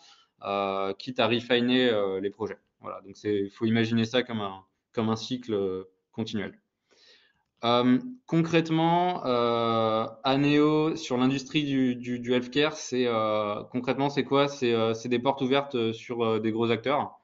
quitte à refiner les projets. Voilà, donc il faut imaginer ça comme un cycle continuel. Concrètement, Aneo sur l'industrie du healthcare, concrètement c'est quoi? C'est des portes ouvertes sur des gros acteurs.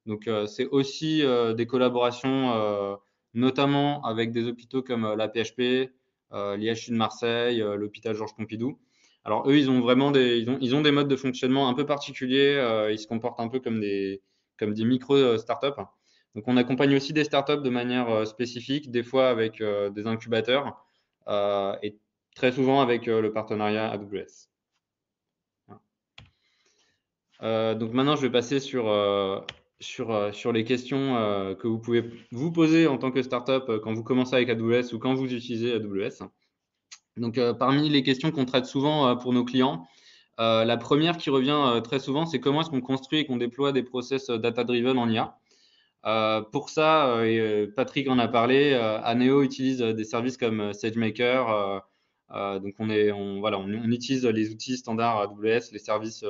Donc c'est aussi des collaborations, notamment avec des hôpitaux comme la PHP, l'IHU de Marseille, l'hôpital Georges Pompidou. Alors eux, ils ont vraiment ils ont des modes de fonctionnement un peu particuliers. Ils se comportent un peu comme des micro startups. Donc, on accompagne aussi des startups de manière spécifique, des fois avec des incubateurs et très souvent avec le partenariat AWS. Donc maintenant, je vais passer sur les questions que vous pouvez vous poser en tant que startup quand vous commencez avec AWS ou quand vous utilisez AWS. Donc, parmi les questions qu'on traite souvent pour nos clients, la première qui revient très souvent, c'est comment est-ce qu'on construit et qu'on déploie des process data-driven en IA. Pour ça, Patrick en a parlé, Aneo utilise des services comme SageMaker. Donc on utilise les outils standards AWS, les services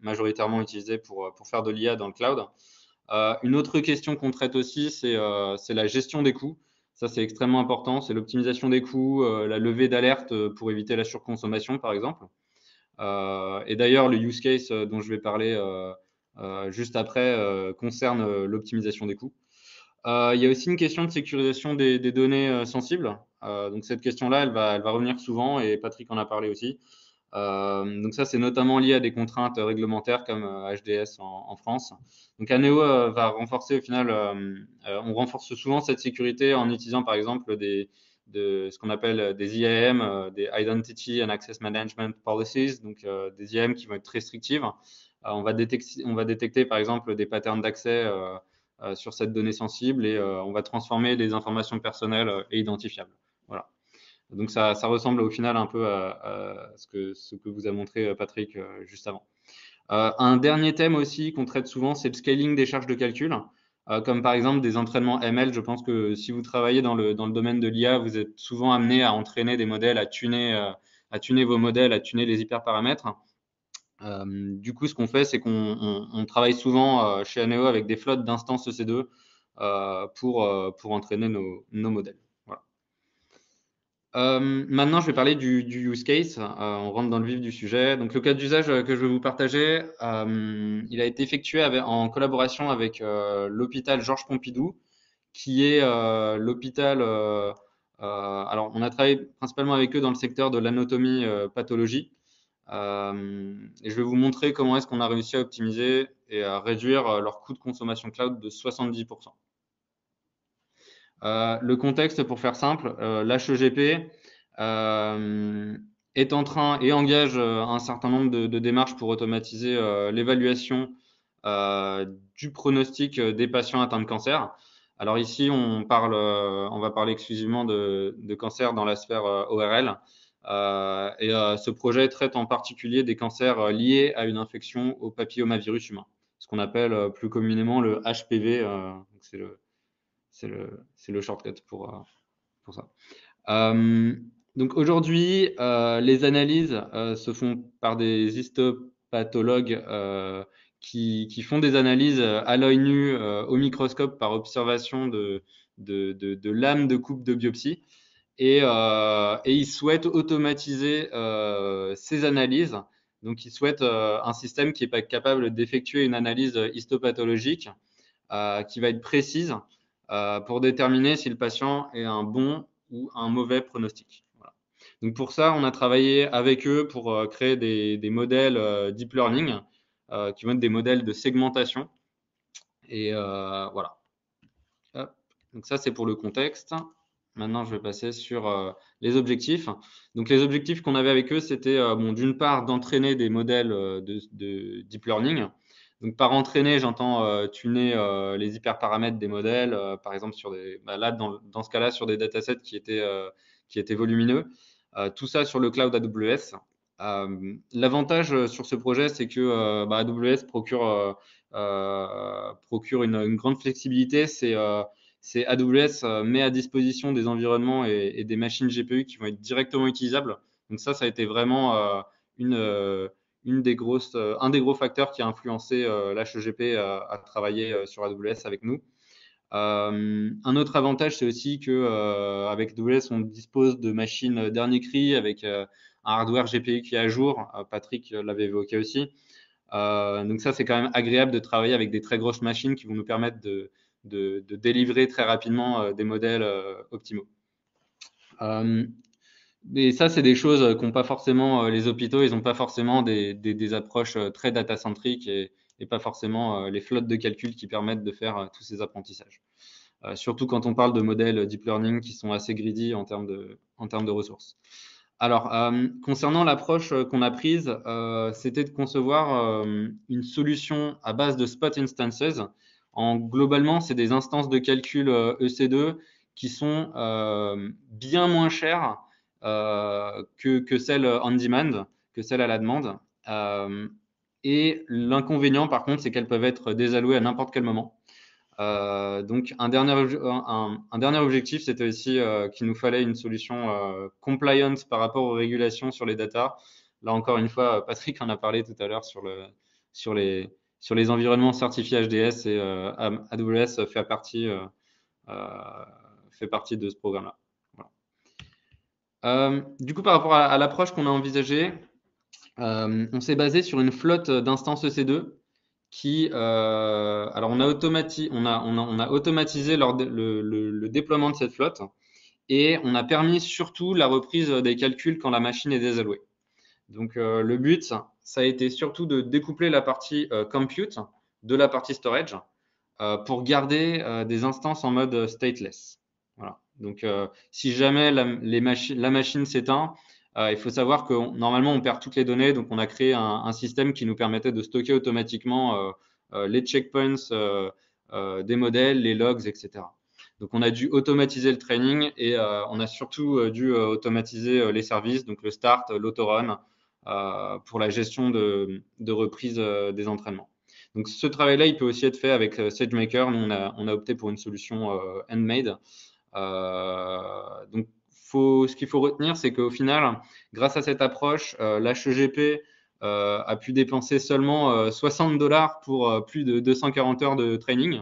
majoritairement utilisés pour faire de l'IA dans le cloud. Une autre question qu'on traite aussi, c'est la gestion des coûts. Ça, c'est extrêmement important. C'est l'optimisation des coûts, la levée d'alerte pour éviter la surconsommation, par exemple. Et d'ailleurs, le use case dont je vais parler juste après concerne l'optimisation des coûts. Il y a aussi une question de sécurisation des données sensibles. Donc cette question-là, elle va revenir souvent et Patrick en a parlé aussi. Donc ça, c'est notamment lié à des contraintes réglementaires comme HDS en France. Donc Aneo va renforcer au final, on renforce souvent cette sécurité en utilisant par exemple ce qu'on appelle des IAM, des Identity and Access Management Policies, donc des IAM qui vont être restrictives. On va détecter par exemple des patterns d'accès sur cette donnée sensible et on va transformer des informations personnelles et identifiables. Voilà. Donc ça ressemble au final un peu à ce que vous a montré Patrick juste avant. Un dernier thème aussi qu'on traite souvent, c'est le scaling des charges de calcul, comme par exemple des entraînements ML. Je pense que si vous travaillez dans le domaine de l'IA, vous êtes souvent amené à entraîner des modèles, à tuner vos modèles, à tuner les hyperparamètres. Du coup, ce qu'on fait, c'est qu'on travaille souvent chez Aneo avec des flottes d'instances EC2 pour entraîner nos modèles. Maintenant, je vais parler du use case. On rentre dans le vif du sujet. Donc, le cas d'usage que je vais vous partager, il a été effectué en collaboration avec l'hôpital Georges Pompidou, qui est l'hôpital. Alors, on a travaillé principalement avec eux dans le secteur de l'anatomie pathologie. Et je vais vous montrer comment est-ce qu'on a réussi à optimiser et à réduire leur coût de consommation cloud de 70%. Le contexte, pour faire simple, l'HEGP est en train et engage un certain nombre de démarches pour automatiser l'évaluation du pronostic des patients atteints de cancer. Alors ici, on va parler exclusivement de cancer dans la sphère ORL. Et ce projet traite en particulier des cancers liés à une infection au papillomavirus humain, ce qu'on appelle plus communément le HPV. C'est le shortcut pour ça. Donc aujourd'hui, les analyses se font par des histopathologues qui font des analyses à l'œil nu au microscope par observation de lames de coupe de biopsie. Et ils souhaitent automatiser ces analyses. Donc, ils souhaitent un système qui est capable d'effectuer une analyse histopathologique qui va être précise pour déterminer si le patient est un bon ou un mauvais pronostic. Voilà. Donc, pour ça, on a travaillé avec eux pour créer des modèles deep learning qui vont être des modèles de segmentation. Et voilà. Hop. Donc, ça, c'est pour le contexte. Maintenant, je vais passer sur les objectifs. Donc, les objectifs qu'on avait avec eux, c'était d'une part d'entraîner des modèles de deep learning. Donc par entraîner, j'entends tuner les hyperparamètres des modèles, par exemple sur là dans ce cas-là sur des datasets qui étaient volumineux. Tout ça sur le cloud AWS. L'avantage sur ce projet, c'est que AWS procure une grande flexibilité. C'est AWS met à disposition des environnements et des machines GPU qui vont être directement utilisables. Donc ça a été vraiment un des gros facteurs qui a influencé l'HEGP à travailler sur AWS avec nous. Un autre avantage, c'est aussi que avec AWS, on dispose de machines dernier cri avec un hardware GPU qui est à jour. Patrick l'avait évoqué aussi. Donc ça, c'est quand même agréable de travailler avec des très grosses machines qui vont nous permettre de délivrer très rapidement des modèles optimaux. Et ça, c'est des choses qu'ont pas forcément les hôpitaux. Ils n'ont pas forcément des approches très data-centriques et pas forcément les flottes de calcul qui permettent de faire tous ces apprentissages. Surtout quand on parle de modèles deep learning qui sont assez greedy en termes de ressources. Alors, concernant l'approche qu'on a prise, c'était de concevoir une solution à base de spot instances. Globalement, c'est des instances de calcul EC2 qui sont bien moins chères que celles on demand, que celles à la demande. Et l'inconvénient, par contre, c'est qu'elles peuvent être désallouées à n'importe quel moment. Donc un dernier objectif, c'était aussi qu'il nous fallait une solution compliant par rapport aux régulations sur les data. Là encore une fois, Patrick en a parlé tout à l'heure sur les environnements certifiés HDS et AWS fait partie de ce programme-là. Voilà. Du coup, par rapport à l'approche qu'on a envisagée, on s'est basé sur une flotte d'instances EC2 alors on a automatisé le déploiement de cette flotte et on a permis surtout la reprise des calculs quand la machine est désallouée. Donc le but, ça a été surtout de découpler la partie compute de la partie storage pour garder des instances en mode stateless. Voilà. Donc si jamais la machine s'éteint, il faut savoir que normalement, on perd toutes les données. Donc, on a créé un système qui nous permettait de stocker automatiquement les checkpoints des modèles, les logs, etc. Donc, on a dû automatiser le training et on a surtout dû automatiser les services, donc le start, l'autorun, pour la gestion de reprise des entraînements. Donc, ce travail-là, il peut aussi être fait avec SageMaker. Nous, on a opté pour une solution handmade. Donc, ce qu'il faut retenir, c'est qu'au final, grâce à cette approche, l'HEGP a pu dépenser seulement $60 pour plus de 240 heures de training.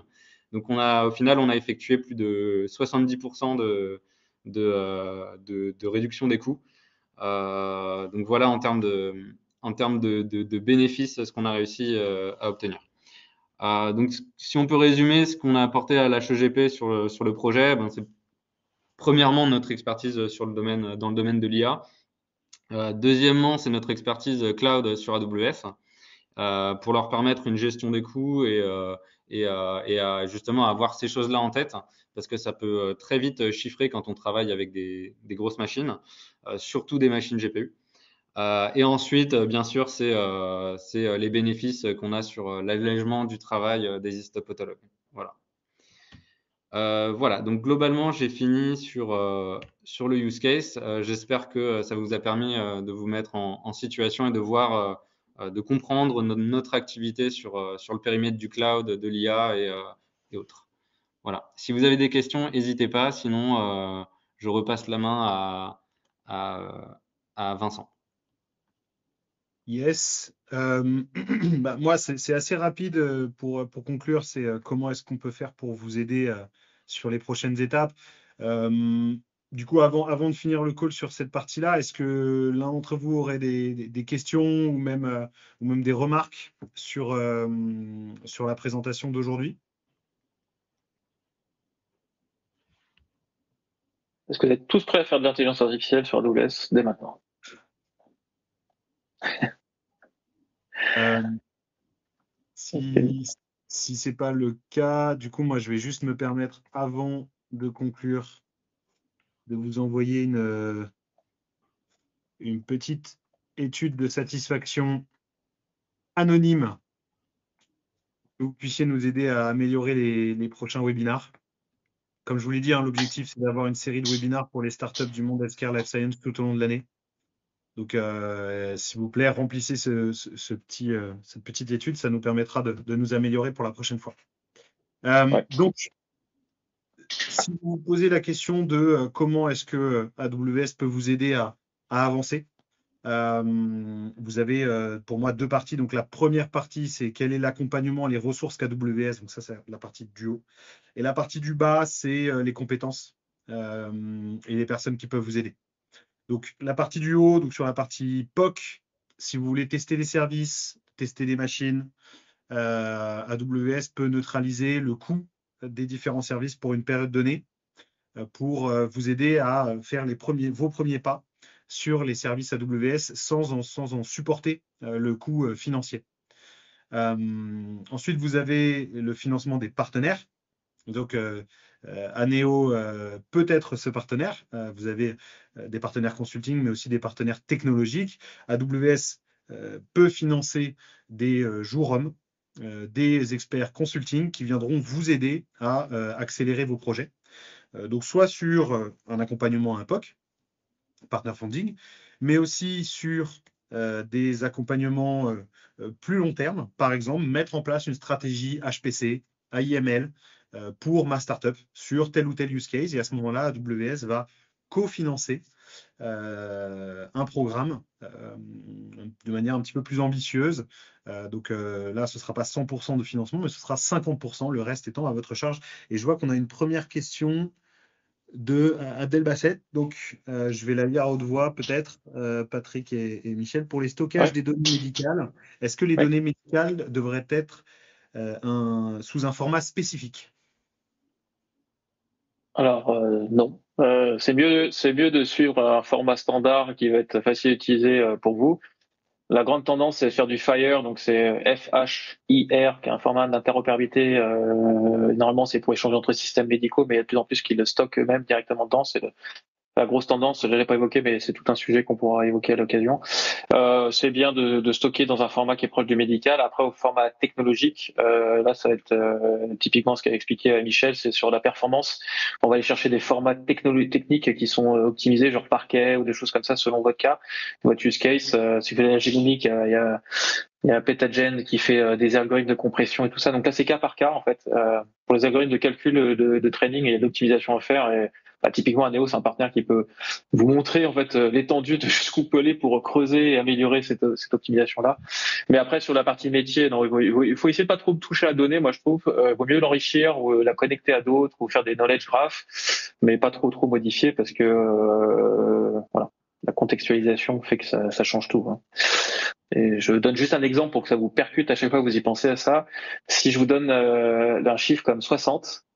Donc, au final, on a effectué plus de 70% de réduction des coûts. Donc, voilà en termes de bénéfices ce qu'on a réussi à obtenir. Donc, si on peut résumer ce qu'on a apporté à l'HEGP sur le projet, c'est premièrement notre expertise dans le domaine de l'IA. Deuxièmement, c'est notre expertise cloud sur AWS pour leur permettre une gestion des coûts et justement avoir ces choses-là en tête parce que ça peut très vite chiffrer quand on travaille avec des grosses machines, surtout des machines GPU. Et ensuite, bien sûr, c'est les bénéfices qu'on a sur l'allègement du travail des histopatologues. Voilà. Voilà, donc globalement, j'ai fini sur le use case. J'espère que ça vous a permis de vous mettre en situation et de voir, de comprendre notre activité sur le périmètre du cloud, de l'IA et autres. Voilà. Si vous avez des questions, n'hésitez pas. Sinon, je repasse la main à Vincent. Yes. Moi, c'est assez rapide pour conclure. C'est comment est-ce qu'on peut faire pour vous aider sur les prochaines étapes. Du coup, avant de finir le call sur cette partie-là, est-ce que l'un d'entre vous aurait des questions ou même des remarques sur la présentation d'aujourd'hui? Est-ce que vous êtes tous prêts à faire de l'intelligence artificielle sur AWS dès maintenant? Si c'est pas le cas, du coup, moi, je vais juste me permettre, avant de conclure, de vous envoyer une petite étude de satisfaction anonyme que vous puissiez nous aider à améliorer les prochains webinars. Comme je vous l'ai dit, hein, l'objectif, c'est d'avoir une série de webinars pour les startups du monde healthcare life science tout au long de l'année. Donc, s'il vous plaît, remplissez cette petite étude, ça nous permettra de nous améliorer pour la prochaine fois. Ouais. Donc, si vous vous posez la question de comment est-ce que AWS peut vous aider à avancer, vous avez pour moi deux parties. Donc, la première partie, c'est quel est l'accompagnement, les ressources qu'AWS, donc ça, c'est la partie du haut. Et la partie du bas, c'est les compétences et les personnes qui peuvent vous aider. Donc, la partie du haut, donc sur la partie POC, si vous voulez tester des services, tester des machines, AWS peut neutraliser le coût des différents services pour une période donnée pour vous aider à faire vos premiers pas sur les services AWS sans en supporter le coût financier. Ensuite, vous avez le financement des partenaires. Donc, Aneo peut être ce partenaire. Vous avez des partenaires consulting, mais aussi des partenaires technologiques. AWS peut financer des jours hommes, des experts consulting qui viendront vous aider à accélérer vos projets. Donc, soit sur un accompagnement à un POC, partner funding, mais aussi sur des accompagnements plus long terme. Par exemple, mettre en place une stratégie HPC, AIML, pour ma startup sur tel ou tel use case. Et à ce moment-là, AWS va cofinancer un programme de manière un petit peu plus ambitieuse. Donc là, ce ne sera pas 100% de financement, mais ce sera 50%, le reste étant à votre charge. Et je vois qu'on a une première question de Abdel Basset. Donc, je vais la lire à haute voix, peut-être, Patrick et Michel. Pour les stockages des données médicales, est-ce que les données médicales devraient être sous un format spécifique? Alors non, c'est mieux de suivre un format standard qui va être facile à utiliser pour vous. La grande tendance, c'est de faire du FHIR, donc c'est FHIR, qui est un format d'interopérabilité. Normalement, c'est pour échanger entre systèmes médicaux, mais il y a de plus en plus qui le stockent eux-mêmes directement dedans. C'est la grosse tendance, je l'ai pas évoqué, mais c'est tout un sujet qu'on pourra évoquer à l'occasion. C'est bien de stocker dans un format qui est proche du médical. Après, au format technologique, là, ça va être typiquement ce qu'a expliqué Michel, c'est sur la performance. On va aller chercher des formats techniques qui sont optimisés, genre Parquet ou des choses comme ça, selon votre cas, votre use case. Si vous avez la génomique, il y a Petagen qui fait des algorithmes de compression et tout ça. Donc là, c'est cas par cas, en fait. Pour les algorithmes de calcul, de training, il y a de l'optimisation à faire. Et typiquement, Aneo, c'est un partenaire qui peut vous montrer en fait l'étendue de jusqu'où peut aller pour creuser et améliorer cette optimisation-là. Mais après, sur la partie métier, non, il faut essayer de pas trop toucher à la donnée. Moi, je trouve, vaut mieux l'enrichir ou la connecter à d'autres ou faire des knowledge graphs, mais pas trop modifier parce que voilà, la contextualisation fait que ça change tout. Hein. Et je donne juste un exemple pour que ça vous percute à chaque fois que vous y pensez à ça. Si je vous donne un chiffre comme 60,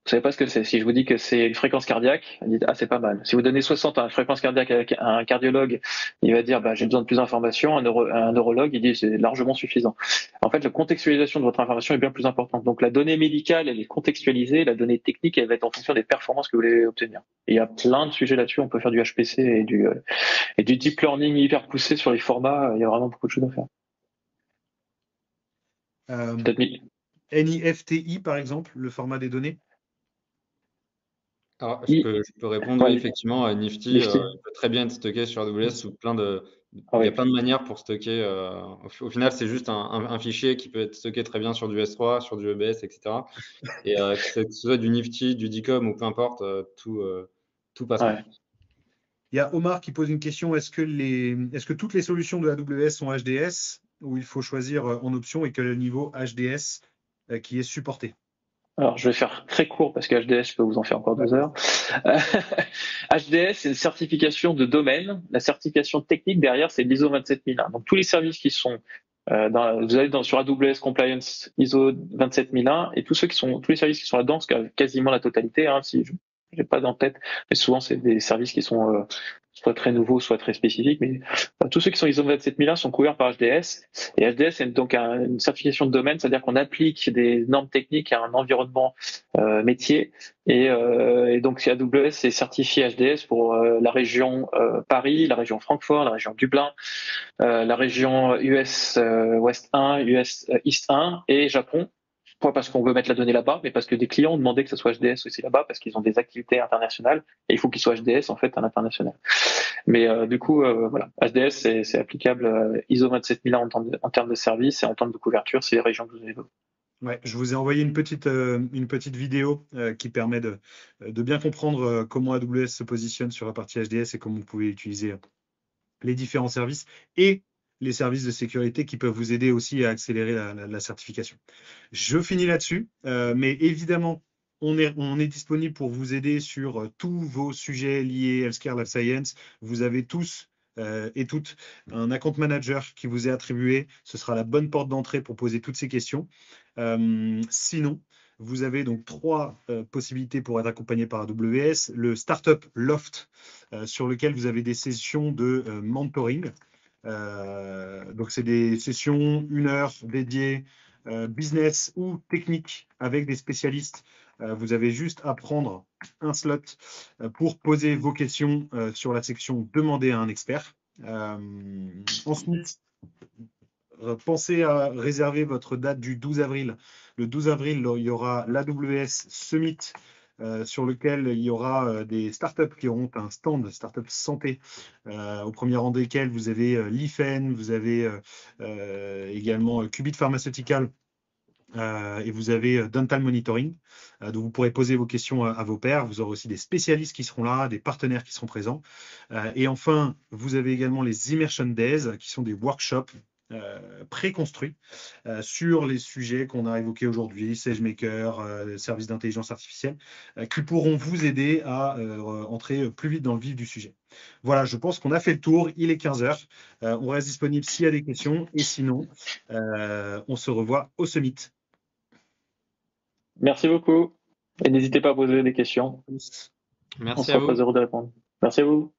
vous savez pas ce que c'est. Si je vous dis que c'est une fréquence cardiaque, vous dites c'est pas mal. Si vous donnez 60 à une fréquence cardiaque avec un cardiologue, il va dire j'ai besoin de plus d'informations. Un neurologue, il dit c'est largement suffisant. En fait, la contextualisation de votre information est bien plus importante. Donc la donnée médicale, elle est contextualisée. La donnée technique, elle va être en fonction des performances que vous voulez obtenir. Et il y a plein de sujets là-dessus. On peut faire du HPC et du deep learning hyper poussé sur les formats. Il y a vraiment beaucoup de choses à faire. NIFTI, par exemple, le format des données. Alors, je peux répondre, oui, effectivement, Nifty, il peut très bien être stocké sur AWS sous il y a plein de manières pour stocker. Au final, c'est juste un fichier qui peut être stocké très bien sur du S3, sur du EBS, etc. Et que ce soit du Nifty, du DCOM ou peu importe, tout passe. Ouais. Il y a Omar qui pose une question, est-ce que toutes les solutions de AWS sont HDS ou il faut choisir en option et que le niveau HDS qui est supporté? Alors, je vais faire très court parce que HDS, je peux vous en faire encore 2 heures. HDS, c'est une certification de domaine. La certification technique derrière, c'est l'ISO 27001. Donc, tous les services qui sont vous allez sur AWS Compliance ISO 27001 et tous les services qui sont là-dedans, c'est quasiment la totalité, hein, si je n'ai pas en tête, mais souvent c'est des services qui sont soit très nouveaux, soit très spécifiques, mais tous ceux qui sont ISO 27001 sont couverts par HDS. Et HDS, c'est donc une certification de domaine, c'est-à-dire qu'on applique des normes techniques à un environnement métiers. Et donc AWS est certifié HDS pour la région Paris, la région Francfort, la région Dublin, la région US West 1, US East 1 et Japon. Pas parce qu'on veut mettre la donnée là-bas, mais parce que des clients ont demandé que ce soit HDS aussi là-bas, parce qu'ils ont des activités internationales et il faut qu'ils soient HDS en fait à l'international. Mais du coup, voilà, HDS c'est applicable ISO 27001 en termes de service et en termes de couverture, c'est les régions que vous avez. Ouais, je vous ai envoyé une petite vidéo qui permet de bien comprendre comment AWS se positionne sur la partie HDS et comment vous pouvez utiliser les différents services et les services de sécurité qui peuvent vous aider aussi à accélérer la certification. Je finis là-dessus, mais évidemment, on est disponible pour vous aider sur tous vos sujets liés healthcare, life science. Vous avez tous et toutes un account manager qui vous est attribué. Ce sera la bonne porte d'entrée pour poser toutes ces questions. Sinon, vous avez donc 3 possibilités pour être accompagné par AWS. Le Startup Loft, sur lequel vous avez des sessions de mentoring. Donc, c'est des sessions 1 heure dédiées business ou technique avec des spécialistes. Vous avez juste à prendre un slot pour poser vos questions sur la section Demander à un expert. Ensuite, pensez à réserver votre date du 12 avril. Le 12 avril, il y aura l'AWS Summit sur lequel il y aura des startups qui auront un stand startup santé, au premier rang desquels vous avez l'IFEN, vous avez également Qubit Pharmaceutical et vous avez Dental Monitoring. Donc vous pourrez poser vos questions à vos pairs. Vous aurez aussi des spécialistes qui seront là, des partenaires qui seront présents. Et enfin, vous avez également les Immersion Days, qui sont des workshops préconstruits sur les sujets qu'on a évoqués aujourd'hui, SageMaker, services d'intelligence artificielle, qui pourront vous aider à entrer plus vite dans le vif du sujet. Voilà, je pense qu'on a fait le tour. Il est 15 heures. On reste disponible s'il y a des questions. Et sinon, on se revoit au Summit. Merci beaucoup. Et n'hésitez pas à poser des questions. Merci On sera pas heureux de répondre. Merci à vous.